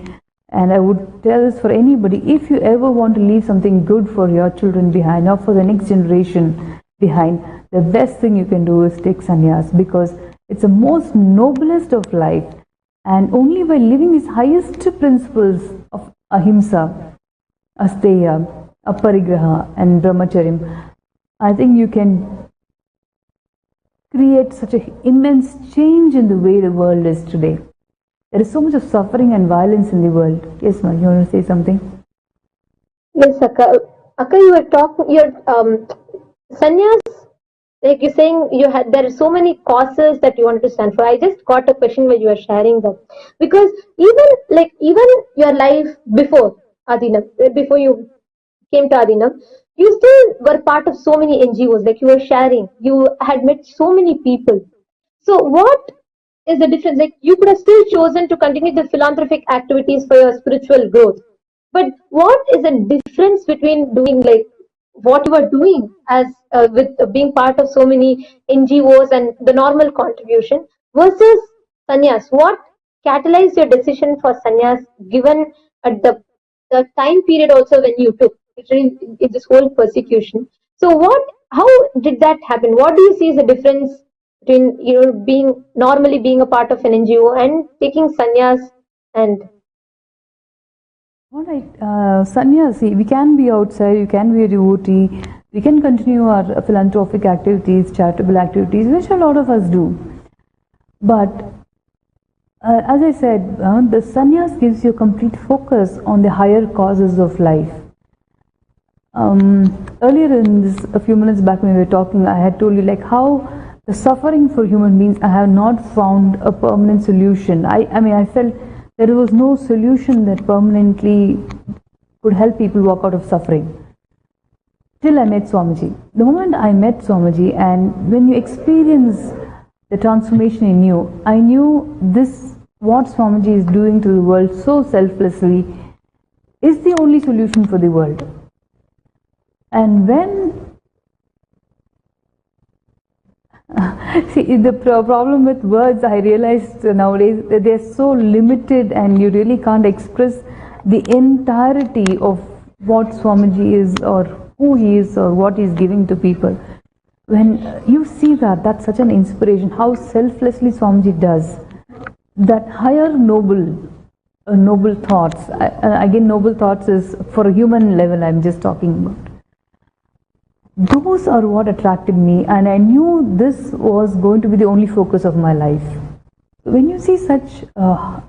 And I would tell this for anybody, if you ever want to leave something good for your children behind or for the next generation behind, the best thing you can do is take sannyas, because it's the most noblest of life. And only by living these highest principles of ahimsa, asteya, aparigraha and brahmacharyam, I think you can create such an immense change in the way the world is today. There is so much of suffering and violence in the world. Yes, Mayi, you want to say something? Yes, Akka. Akka, you were talking, sannyas, like you're saying, there are so many causes that you wanted to stand for. I just got a question when you were sharing that. Because even your life before Adinam, before you came to Adinam, you still were part of so many NGOs, like you were sharing, you had met so many people. So what is the difference? Like you could have still chosen to continue the philanthropic activities for your spiritual growth. But what is the difference between doing like what you are doing as with being part of so many NGOs and the normal contribution versus sannyas? What catalyzed your decision for sannyas given at the time period also when you took in this whole persecution? So how did that happen? What do you see is the difference between being a part of an NGO and taking sannyas? And all right, sannyas, we can be outside, you can be a devotee, we can continue our philanthropic activities, charitable activities, which a lot of us do. But as I said, the sannyas gives you complete focus on the higher causes of life. Earlier in this, a few minutes back when we were talking, I had told you like how the suffering for human beings, I have not found a permanent solution. I felt there was no solution that permanently could help people walk out of suffering. Till I met Swamiji. The moment I met Swamiji, and when you experience the transformation in you, I knew this, what Swamiji is doing to the world so selflessly, is the only solution for the world. And when see, the problem with words, I realized nowadays that they're so limited and you really can't express the entirety of what Swamiji is or who he is or what he's giving to people. When you see that, that's such an inspiration, how selflessly Swamiji does. That higher noble thoughts, again noble thoughts is for a human level I'm just talking about. Those are what attracted me, and I knew this was going to be the only focus of my life. When you see such a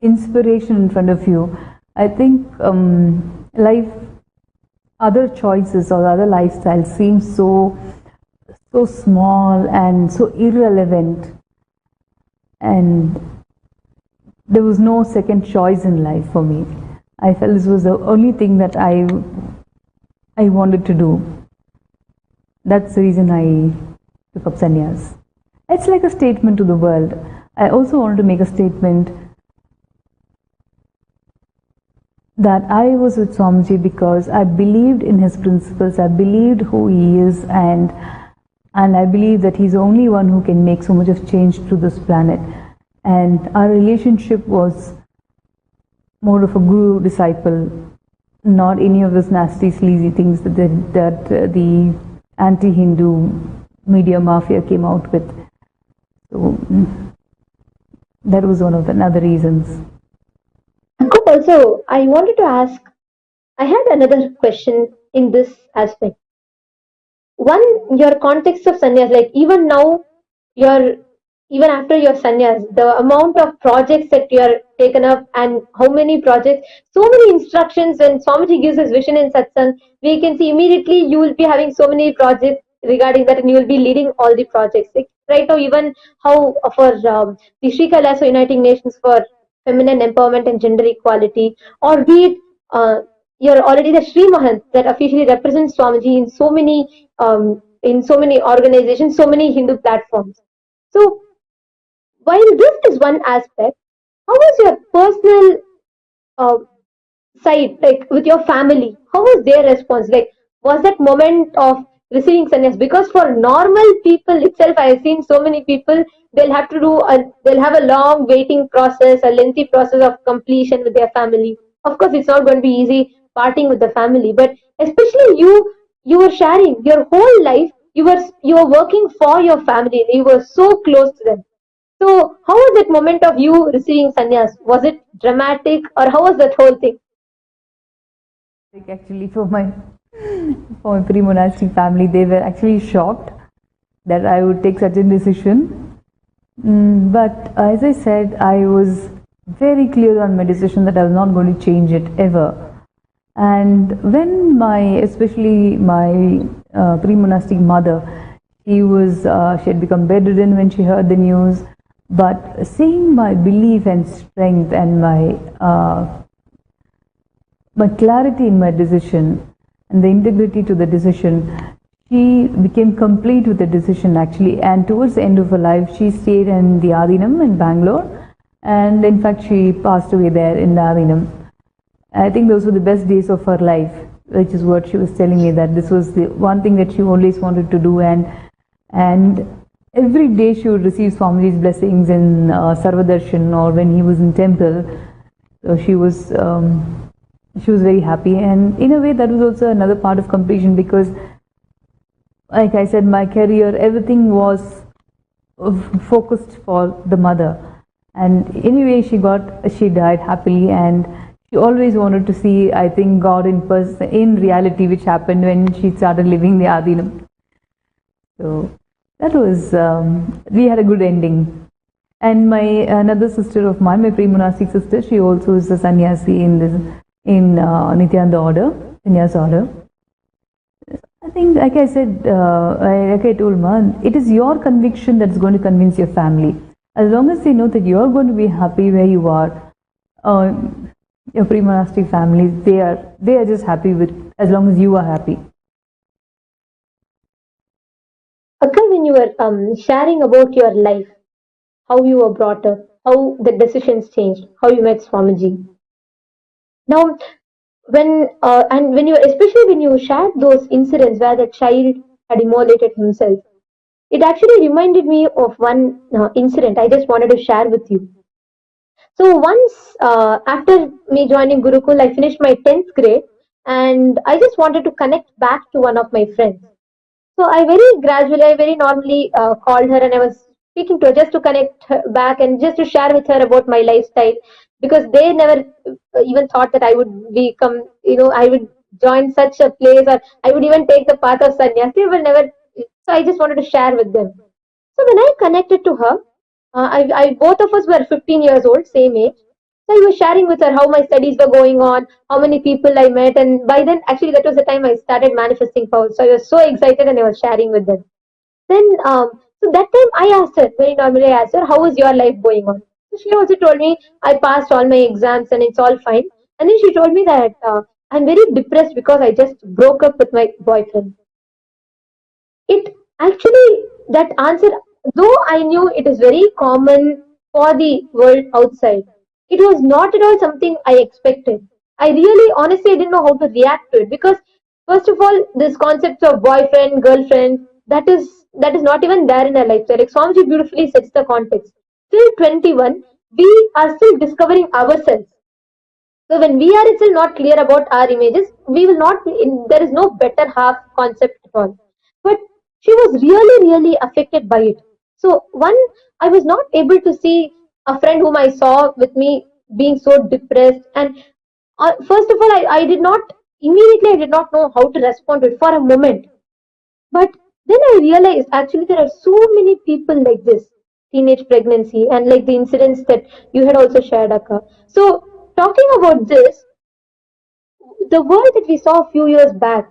inspiration in front of you, I think life, other choices or other lifestyles seem so small and so irrelevant, and there was no second choice in life for me. I felt this was the only thing that I I wanted to do. That's the reason I took up sannyas. It's like a statement to the world. I also wanted to make a statement that I was with Swamiji because I believed in his principles, I believed who he is, and I believe that he's the only one who can make so much of change to this planet. And our relationship was more of a guru-disciple, not any of those nasty, sleazy things that the anti-Hindu media mafia came out with. So that was one of the other reasons. Also, I wanted to ask, I had another question in this aspect. One, your context of sannyas, like even now, even after your sannyas, the amount of projects that you are taken up and how many projects, so many instructions. When Swamiji gives his vision in satsang, we can see immediately you will be having so many projects regarding that, and you will be leading all the projects. Like right now, even how for the Sri Kailaso Uniting Nations for feminine empowerment and gender equality, or be it you're already the Sri Mahant that officially represents Swamiji in so many organizations, so many Hindu platforms. So while this is one aspect, how was your personal uh, side, like with your family? How was their response? Like, was that moment of receiving sannyas? Because for normal people itself, I have seen so many people, they'll have a long waiting process, a lengthy process of completion with their family. Of course, it's not going to be easy parting with the family, but especially you were sharing your whole life. You were working for your family. You were so close to them. So, how was that moment of you receiving sannyas? Was it dramatic, or how was that whole thing? Actually, for my pre-monastic family, they were actually shocked that I would take such a decision. But as I said, I was very clear on my decision that I was not going to change it ever. And when especially my pre-monastic mother, she had become bedridden when she heard the news. But seeing my belief and strength and my clarity in my decision and the integrity to the decision, she became complete with the decision actually. And towards the end of her life, she stayed in the Adinam in Bangalore, and in fact she passed away there in the Adinam. I think those were the best days of her life, which is what she was telling me, that this was the one thing that she always wanted to do. And every day she would receive Swamiji's blessings in Sarvadarshan or when he was in temple. So she was very happy, and in a way that was also another part of completion, because like I said, my career, everything was focused for the mother. And anyway, she died happily, and she always wanted to see, I think, God in person, in reality, which happened when she started living the Adinam. So that was, we had a good ending. And another sister of mine, my pre-monastic sister, she also is a sannyasi in Nithyananda order, sannyas order. I think, like I said, like I told Ma, it is your conviction that's going to convince your family. As long as they know that you're going to be happy where you are, your pre-monastic families, they are just happy with, as long as you are happy. Akka, when you were sharing about your life, how you were brought up, how the decisions changed, how you met Swamiji. Now, especially when you shared those incidents where the child had immolated himself, it actually reminded me of one incident I just wanted to share with you. So once after me joining Gurukul, I finished my 10th grade, and I just wanted to connect back to one of my friends. So I very normally called her, and I was speaking to her just to connect her back and just to share with her about my lifestyle, because they never even thought that I would become, I would join such a place, or I would even take the path of sannyas. They will never. So I just wanted to share with them. So when I connected to her, both of us were 15 years old, same age. So I was sharing with her how my studies were going on, how many people I met, and by then, actually, that was the time I started manifesting power. So I was so excited, and I was sharing with them. Then, so that time I asked her, very normally I asked her, how is your life going on? So she also told me, I passed all my exams and it's all fine. And then she told me that I'm very depressed because I just broke up with my boyfriend. It actually, that answer, though I knew it is very common for the world outside, it was not at all something I expected. I really, honestly, I didn't know how to react to it because, first of all, this concept of boyfriend, girlfriend, that is not even there in our life. So, like Swamiji beautifully sets the context. Till 21, we are still discovering ourselves. So when we are still not clear about our images, we will not be in, there is no better half concept at all. But she was really, really affected by it. So one, I was not able to see a friend whom I saw with me being so depressed. And first of all, I did not, immediately I did not know how to respond to it for a moment. But then I realized actually there are so many people like this, teenage pregnancy, and like the incidents that you had also shared, Akka. So, talking about this, the world that we saw a few years back,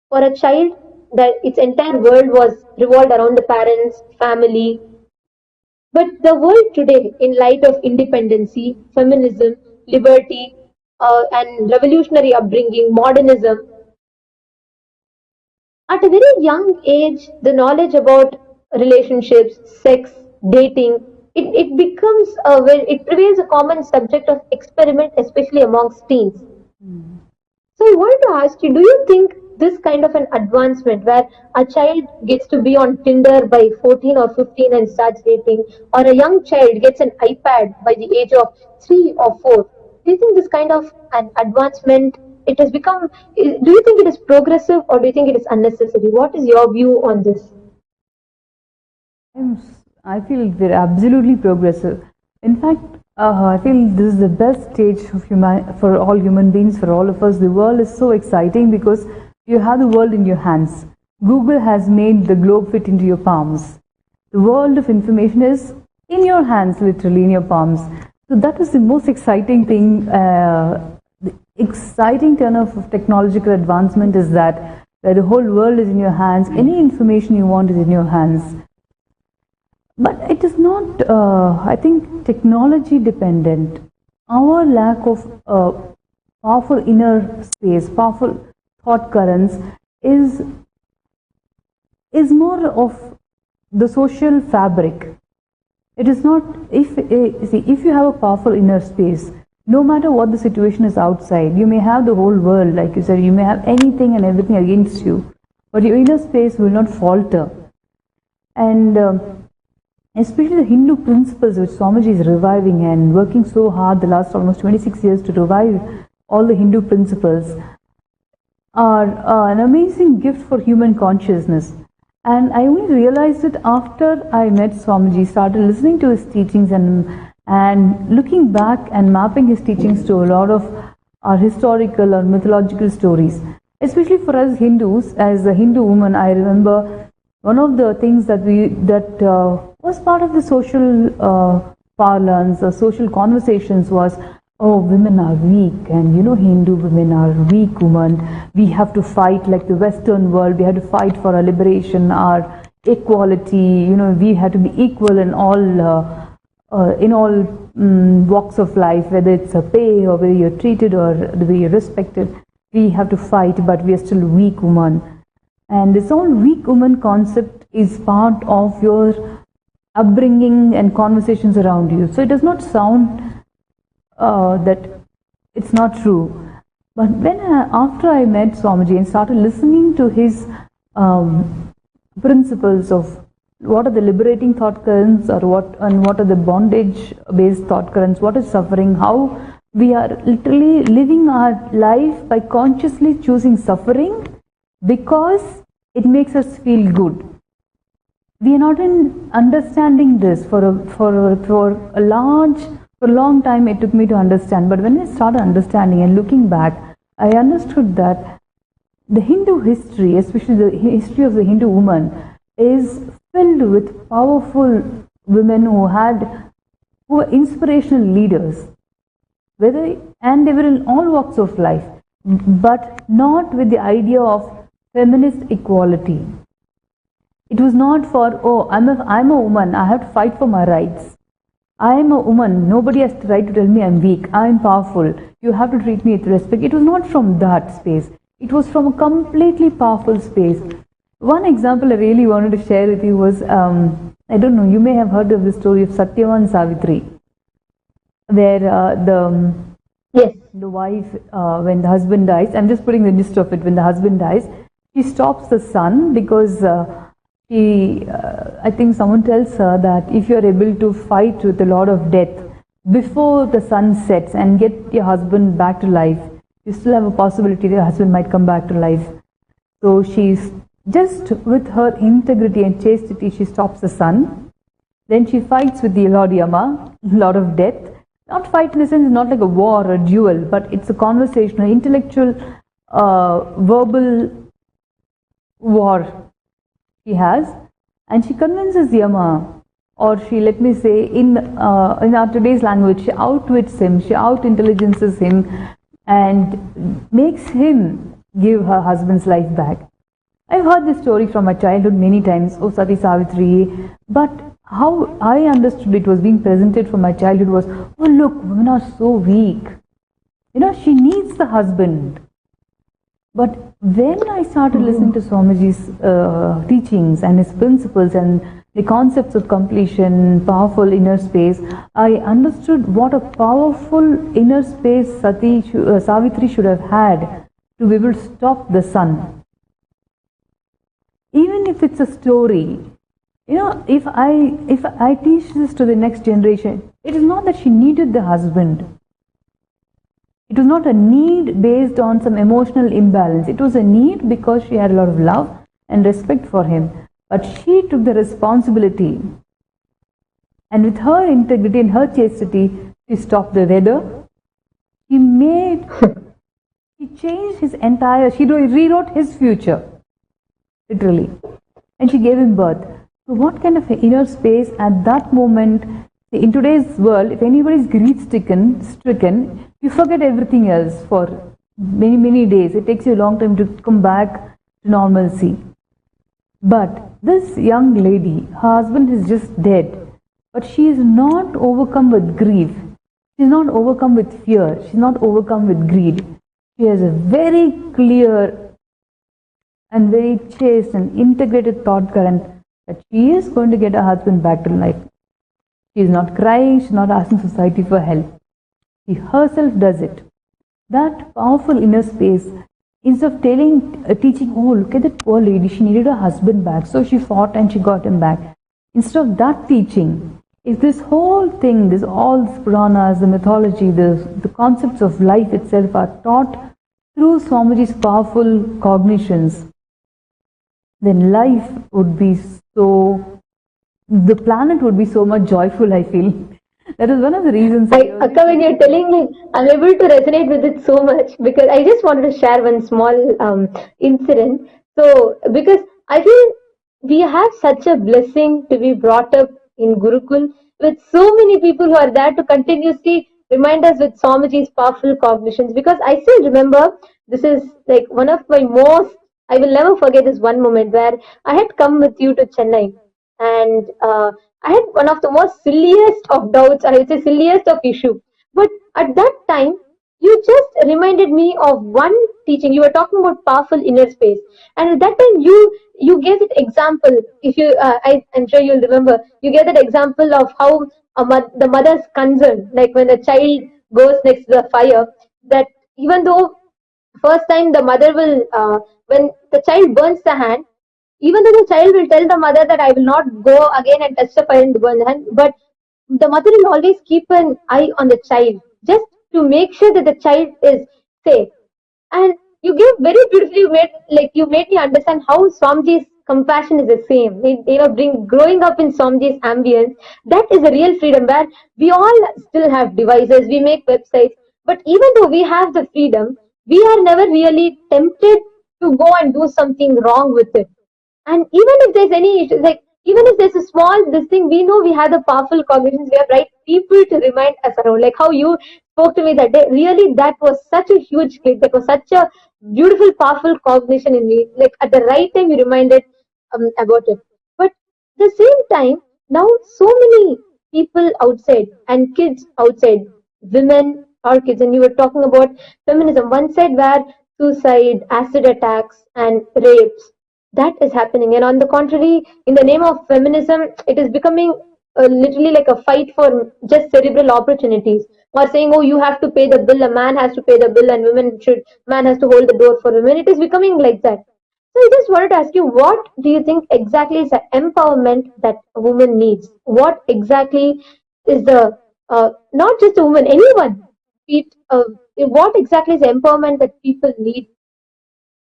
for a child, that its entire world was revolved around the parents, family. But the world today, in light of independency, feminism, liberty, and revolutionary upbringing, modernism, at a very young age, the knowledge about relationships, sex, dating, it becomes it prevails a common subject of experiment, especially amongst teens. So I wanted to ask you, do you think this kind of an advancement where a child gets to be on Tinder by 14 or 15 and starts dating, or a young child gets an iPad by the age of 3 or 4, do you think this kind of an advancement, it has become, do you think it is progressive or do you think it is unnecessary? What is your view on this? I feel they're absolutely progressive. In fact, I feel this is the best stage of for all human beings, for all of us. The world is so exciting because you have the world in your hands. Google has made the globe fit into your palms. The world of information is in your hands, literally in your palms. So that is the most exciting thing. The exciting turn of technological advancement is that where the whole world is in your hands, any information you want is in your hands. But it is not, I think, technology dependent. Our lack of powerful inner space, powerful thought currents is more of the social fabric. It is not, if you have a powerful inner space, no matter what the situation is outside, you may have the whole world, like you said, you may have anything and everything against you, but your inner space will not falter. And especially the Hindu principles which Swamiji is reviving and working so hard the last almost 26 years to revive all the Hindu principles are an amazing gift for human consciousness. And I only realized it after I met Swamiji, started listening to his teachings and looking back and mapping his teachings to a lot of our historical or mythological stories. Especially for us Hindus, as a Hindu woman, I remember one of the things that was part of the social parlance, social conversations was, oh, women are weak, and Hindu women are weak women. We have to fight like the Western world. We have to fight for our liberation, our equality. We have to be equal in all walks of life, whether it's a pay or whether you're treated or the way you're respected. We have to fight, but we are still weak women. And this whole weak woman concept is part of your upbringing and conversations around you. So it does not sound that it's not true. But when after I met Swamiji and started listening to his principles of what are the liberating thought currents, or what are the bondage-based thought currents, what is suffering, how we are literally living our life by consciously choosing suffering because it makes us feel good. We are not in understanding this for a long time. It took me to understand, but when I started understanding and looking back, I understood that the Hindu history, especially the history of the Hindu woman, is filled with powerful women who were inspirational leaders, and they were in all walks of life, but not with the idea of feminist equality. It was not for, oh, I'm a woman, I have to fight for my rights. I am a woman, nobody has the right to tell me I'm weak, I'm powerful. you have to treat me with respect. It was not from that space. It was from a completely powerful space. One example I really wanted to share with you was, I don't know, you may have heard of the story of Satyavan and Savitri, where Yes. the wife, when the husband dies, I'm just putting the gist of it, when the husband dies, she stops the sun because I think someone tells her that if you're able to fight with the Lord of Death before the sun sets and get your husband back to life, you still have a possibility that your husband might come back to life. So she's just with her integrity and chastity, she stops the sun. Then she fights with the Lord Yama, Lord of Death. Not fight in the sense, not like a war or a duel, but it's a conversational, intellectual, verbal war she has. And she convinces Yama, or she, let me say, in our today's language, she outwits him, she out-intelligences him and makes him give her husband's life back. I've heard this story from my childhood many times, oh Sati Savitri, but how I understood it was being presented from my childhood was, oh look, women are so weak. You know, she needs the husband. But when I started listening to Swamiji's teachings and his principles and the concepts of completion, powerful inner space, I understood what a powerful inner space Savitri should have had to be able to stop the sun. Even if it's a story, you know, if I teach this to the next generation, it is not that she needed the husband. It was not a need based on some emotional imbalance. It was a need because she had a lot of love and respect for him. But she took the responsibility. And with her integrity and her chastity, she stopped the weather. She changed his entire, she rewrote his future. Literally. And she gave him birth. So what kind of inner space at that moment, in today's world, if anybody is grief-stricken, you forget everything else for many, many days. It takes you a long time to come back to normalcy. But this young lady, her husband is just dead, but she is not overcome with grief. She is not overcome with fear. She is not overcome with greed. She has a very clear and very chaste and integrated thought current that she is going to get her husband back to life. She is not crying, she is not asking society for help. She herself does it. That powerful inner space, instead of teaching, oh look at that poor lady, she needed her husband back, so she fought and she got him back. Instead of that teaching, if this whole thing, all these Puranas, the mythology, the concepts of life itself are taught through Swamiji's powerful cognitions, then life would be the planet would be so much joyful, I feel. That is one of the reasons. Akka, when you're telling me, I'm able to resonate with it so much because I just wanted to share one small incident. So, because I feel we have such a blessing to be brought up in Gurukul with so many people who are there to continuously remind us with Swamiji's powerful cognitions. Because I still remember, this is like one of my I will never forget this one moment where I had come with you to Chennai and I had one of the most silliest of doubts, I would say silliest of issue. But at that time, you just reminded me of one teaching. You were talking about powerful inner space, and at that time you gave that example. If you, I'm sure you'll remember. You gave that example of how the mother's concern, like when the child goes next to the fire, that even though first time the mother will, when the child burns the hand, even though the child will tell the mother that I will not go again and touch the fire and burn the hand, but the mother will always keep an eye on the child just to make sure that the child is safe. And you gave very beautifully, you made me understand how Swamiji's compassion is the same. Growing up in Swamiji's ambience, that is a real freedom where we all still have devices, we make websites, but even though we have the freedom, we are never really tempted to go and do something wrong with it. And even if there's any issue, even if there's a small this thing, we know we have the powerful cognitions, we have right people to remind us around. Like how you spoke to me that day, really that was such a huge click, that was such a beautiful, powerful cognition in me. Like at the right time you reminded about it. But at the same time, now so many people outside and kids outside, women orchids, and you were talking about feminism. One side where suicide, acid attacks, and rapes, that is happening, and on the contrary, in the name of feminism, it is becoming literally like a fight for just cerebral opportunities, or saying, oh, you have to pay the bill, a man has to pay the bill, and man has to hold the door for women. It is becoming like that. So I just wanted to ask you, what do you think exactly is the empowerment that a woman needs? What exactly is the not just a woman, anyone? What exactly is the empowerment that people need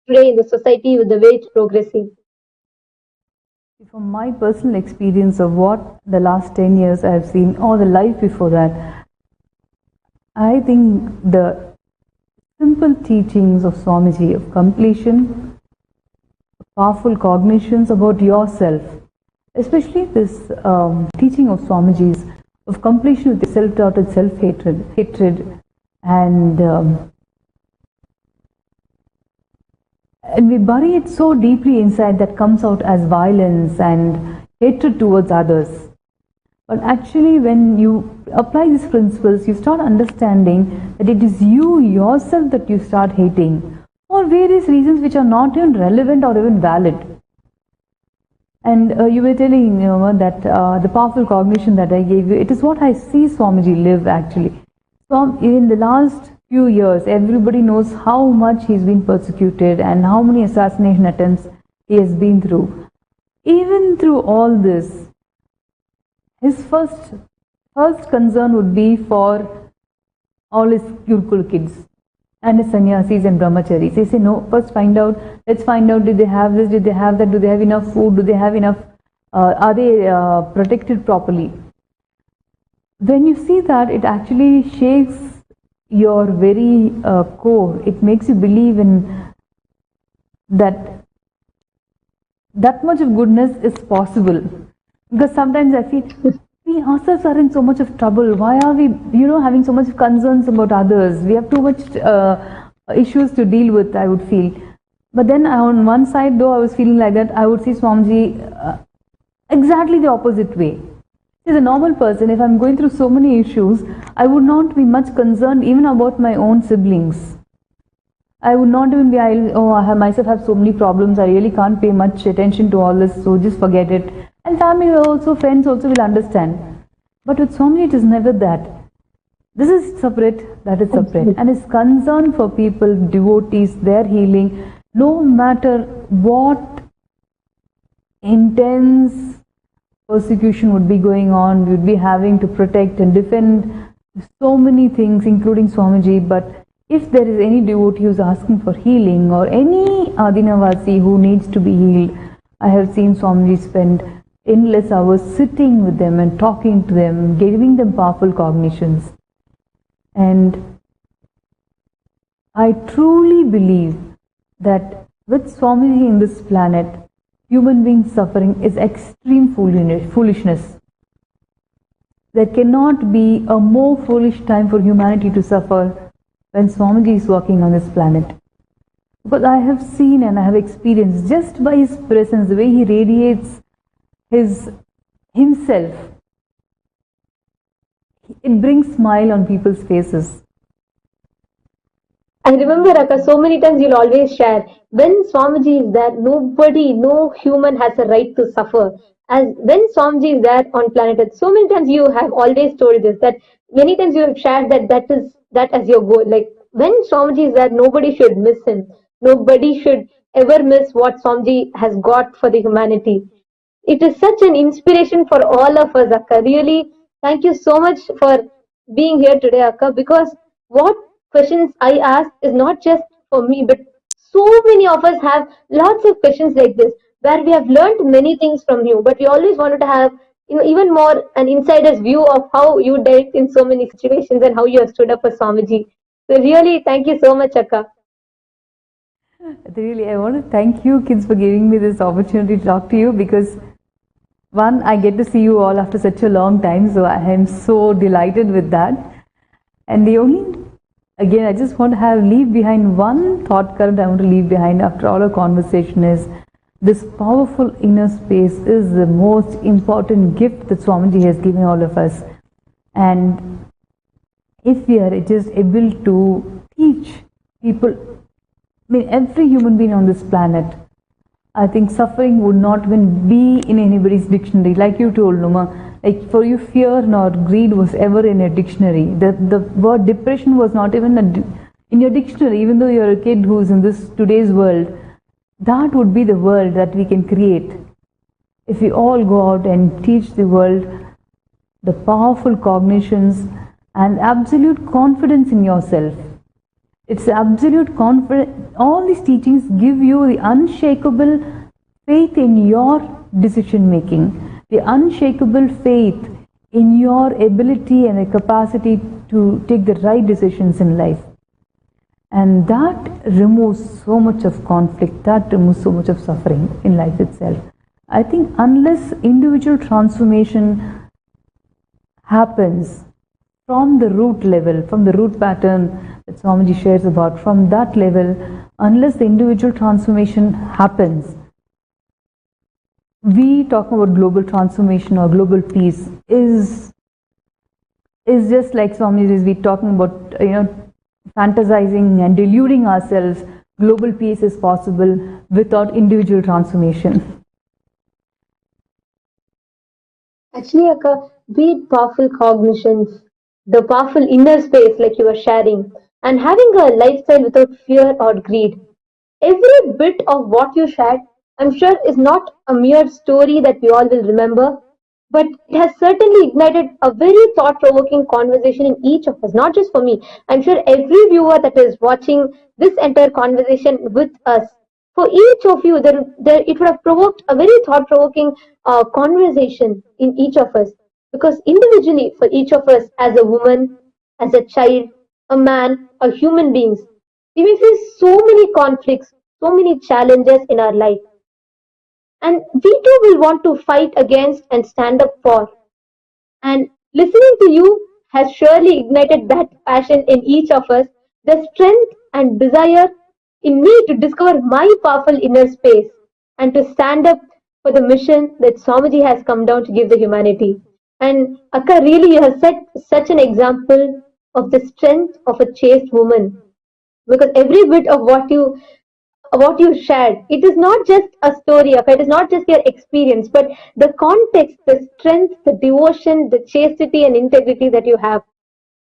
today in the society with the way it's progressing? From my personal experience of what the last 10 years I have seen, or the life before that, I think the simple teachings of Swamiji of completion, powerful cognitions about yourself, especially this teaching of Swamiji's of completion with self-doubt and self-hatred, and we bury it so deeply inside that comes out as violence and hatred towards others. But actually, when you apply these principles, you start understanding that it is you yourself that you start hating for various reasons which are not even relevant or even valid. And you were telling that the powerful cognition that I gave you, it is what I see Swamiji live actually. So in the last few years, everybody knows how much he's been persecuted and how many assassination attempts he has been through. Even through all this, his first concern would be for all his Gurukul kids and his sannyasis and brahmacharis. They say, no, first let's find out, did they have this, did they have that, do they have enough food, do they have enough, are they protected properly? When you see that, it actually shakes your very core. It makes you believe in that much of goodness is possible. Because sometimes I feel we ourselves are in so much of trouble. Why are we, having so much concerns about others? We have too much issues to deal with, I would feel. But then on one side, though I was feeling like that, I would see Swamiji exactly the opposite way. As a normal person, if I'm going through so many issues, I would not be much concerned even about my own siblings. I would not even be, I myself have so many problems, I really can't pay much attention to all this, so just forget it. And family also, friends also will understand. But with Swami, it is never that. This is separate, that is separate. And his concern for people, devotees, their healing, no matter what intense persecution would be going on, we would be having to protect and defend so many things, including Swamiji. But if there is any devotee who is asking for healing, or any Adinavasi who needs to be healed, I have seen Swamiji spend endless hours sitting with them and talking to them, giving them powerful cognitions. And I truly believe that with Swamiji in this planet, human beings suffering is extreme foolishness. There cannot be a more foolish time for humanity to suffer when Swamiji is walking on this planet. Because I have seen and I have experienced, just by his presence, the way he radiates himself, it brings smile on people's faces. I remember, Akka, so many times you'll always share, when Swamiji is there, no human has a right to suffer. As when Swamiji is there on planet Earth, so many times you have always told this, that many times you have shared that as your goal. Like, when Swamiji is there, nobody should miss him. Nobody should ever miss what Swamiji has got for the humanity. It is such an inspiration for all of us, Akka. Really, thank you so much for being here today, Akka, because what questions I ask is not just for me, but so many of us have lots of questions like this, where we have learned many things from you, but we always wanted to have even more an insider's view of how you dealt in so many situations and how you have stood up for Swamiji. So really, thank you so much, Akka. Really, I want to thank you kids for giving me this opportunity to talk to you, because one, I get to see you all after such a long time, so I am so delighted with that. And the only, again, I just want to leave behind one thought current I want to leave behind after all our conversation is, this powerful inner space is the most important gift that Swamiji has given all of us. And if we are just able to teach people, I mean every human being on this planet, I think suffering would not even be in anybody's dictionary. Like you told, Numa, like for you, fear nor greed was ever in a dictionary. The word depression was not even in your dictionary, even though you're a kid who's in this today's world. That would be the world that we can create if we all go out and teach the world the powerful cognitions and absolute confidence in yourself. It's absolute confidence. All these teachings give you the unshakable faith in your decision making, the unshakable faith in your ability and the capacity to take the right decisions in life. And that removes so much of conflict, that removes so much of suffering in life itself. I think unless individual transformation happens from the root level, from the root pattern that Swamiji shares about, from that level, unless the individual transformation happens, we talk about global transformation or global peace is just like Swamiji is we talking about, fantasizing and deluding ourselves. Global peace is possible without individual transformation. Actually, Akka, be it powerful cognitions, the powerful inner space like you were sharing, and having a lifestyle without fear or greed. Every bit of what you shared, I'm sure, is not a mere story that we all will remember, but it has certainly ignited a very thought provoking conversation in each of us, not just for me. I'm sure every viewer that is watching this entire conversation with us, for each of you, it would have provoked a very thought provoking conversation in each of us. Because individually, for each of us, as a woman, as a child, a man, or human beings, we may face so many conflicts, so many challenges in our life. And we too will want to fight against and stand up for. And listening to you has surely ignited that passion in each of us, the strength and desire in me to discover my powerful inner space and to stand up for the mission that Swamiji has come down to give the humanity. And Akka, really, you have set such an example of the strength of a chaste woman, because every bit of what you shared, it is not just a story of it is not just your experience, but the context, the strength, the devotion, the chastity and integrity that you have.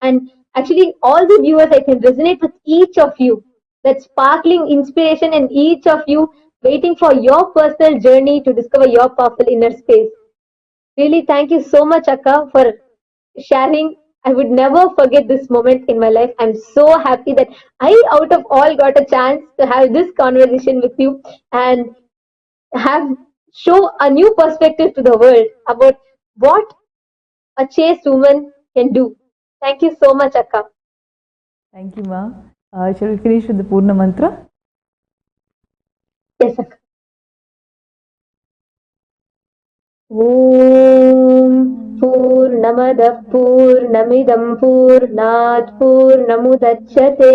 And actually, all the viewers, I can resonate with each of you, that sparkling inspiration in each of you, waiting for your personal journey to discover your powerful inner space. Really, thank you so much, Akka, for sharing. I would never forget this moment in my life. I'm so happy that I, out of all, got a chance to have this conversation with you and have show a new perspective to the world about what a chaste woman can do. Thank you so much, Akka. Thank you, Ma. Shall we finish with the Purna Mantra? Yes, Akka. ॐ पूर्णमदः पूर्णमिदं पूर्णात् पूर्णमुदच्यते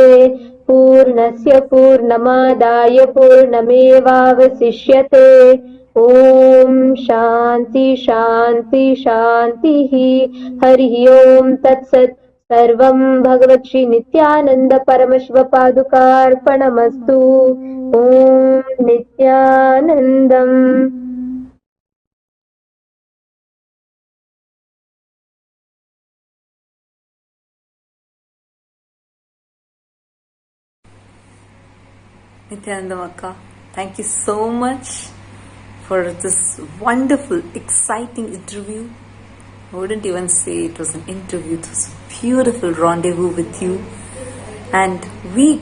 पूर्णस्य पूर्णमादाय पूर्णमेवावशिष्यते ॐ शान्ति शान्ति शान्तिः हरिः ॐ तत्सत् सर्वं भगवत् श्री नित्यानन्द परमशिवपादुकार्पणमस्तु ॐ नित्यानन्दम्. Nithyanandam Akka, thank you so much for this wonderful, exciting interview. I wouldn't even say it was an interview, it was a beautiful rendezvous with you. And we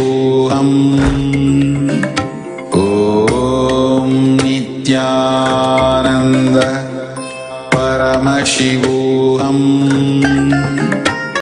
Om Nithyananda Paramashivoham.